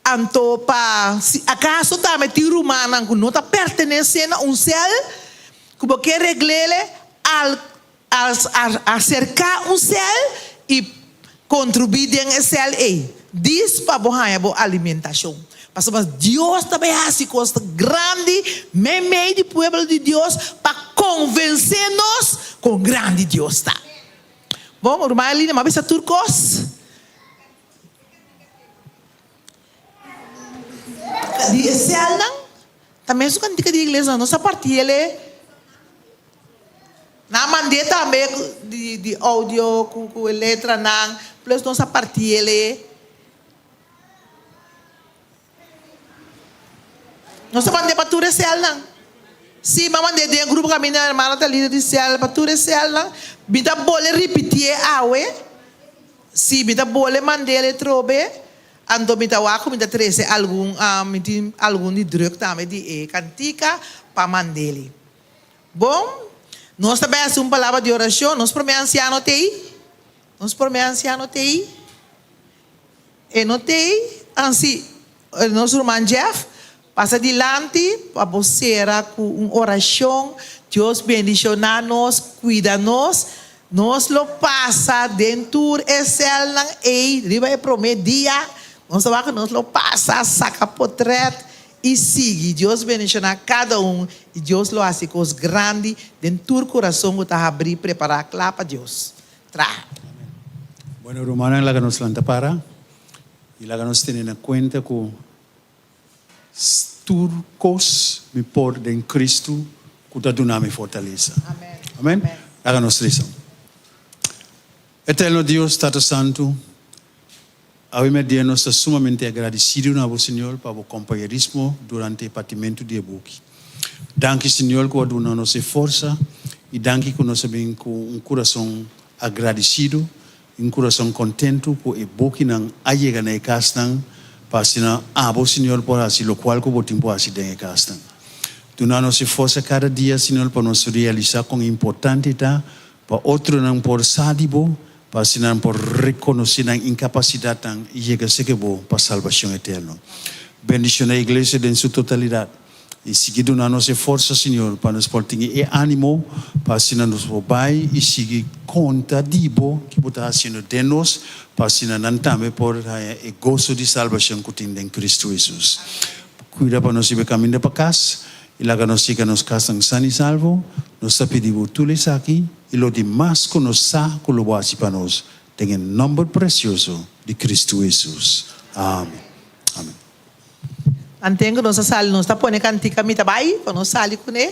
então para se acaso tá metido humana que não está pertencendo a céu, que você regle al acercar céu e contribuir em céu aí, diz para boa alimentação. Mas Deus também faz coisas grandes, meio do povo de Deus, para convencer-nos com grande Deus. Tá? Bom, irmã Elina, mas você turcos? De céu não? Também isso cantica de igreja, nossa partilha. Na mandei também de áudio, com letra, não, plus nossa partilha. Nós mandei para tu céu não. Sim, mas mandei de grupo que minha irmã está líder de céu para tu céu não. Bita bole repetir awe. Sim, bita bole mandei trobe. Ando bita waco bita 13 algum de druk também de cantica para mandele. Bom, nós também uma palavra de oração. Nós por meio anciano tei. Nós por meio anciano tei. E notei assim, nosso irmão Jeff. Passa adiante, para você com uma oração, Deus bendicionar-nos, cuida-nos, nos lo passa dentro do céu, e riba é prometer dia, nós sabemos que nos lo passa, saca portrait e sigue. Deus bendicionar cada e Deus lo hace coisas grandes dentro do coração que está abrir, preparar lá para Deus. Tra. Bueno, Romana, la que nos lanta para. Y la nos tienen en cuenta que turcos me por en Cristo que te dona mi fortaleza. Amén. La nos reza. Eterno Dios, Tato Santo, a hoy día nos está sumamente agradecido a vos, Señor, por vuestro compañerismo durante el patimento de Ebuki. Danke, Señor, que dona nos fuerza y danke que nos ven con un corazón agradecido, un corazón contento por Ebuki nan llega na castan para sina vos, Señor, por así lo cual que vos tiempo así de castan. Dona nos fuerza cada día, Señor, para nos realizar con importante ta para otro nan por sadibo para sinan por reconocer la incapacidad tan y llega a ser que vos para salvación eterna. Bendición a la iglesia en su totalidad. Y sigue dando fuerza, Señor, para nos tener ánimo, para sinan nos voy y sigue conta dibo que vos estás haciendo de nos, para sinan también por el gozo de salvación que tiene en Cristo Jesús. Cuida para nos ir camino para casa. Y la que nos casan san y salvo, nos pedimos tú les aquí, y lo demás que nos sa, que lo va a hacer para nos, en el nombre precioso de Cristo Jesús. Amén. Amén. Antengo nos sale, nos está pone cantica mita bai, para nos sale con él.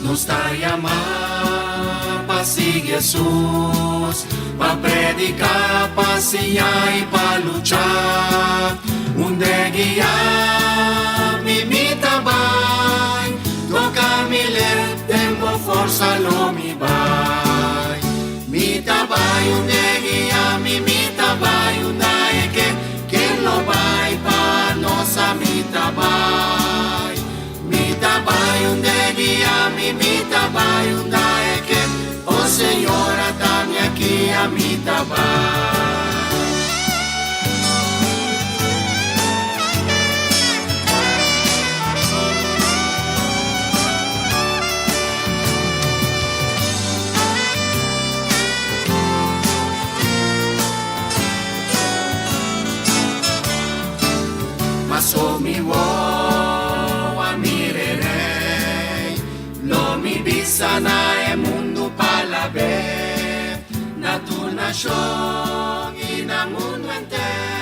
Nos está llamando para seguir Jesús, para predicar, para enseñar y para luchar. Un de guiar, mi trabajo, toca mi ler, tengo fuerza, lo mi vai. Mi trabajo, un de guiar, mi trabajo, un de que lo va para nossa mi trabajo. Mi trabajo, un de guiar, mi trabajo, é que o Senhor dá-me aqui a mi trabalho. Mas o mi sana e mundo para ver na tua nação e na mundo inteiro.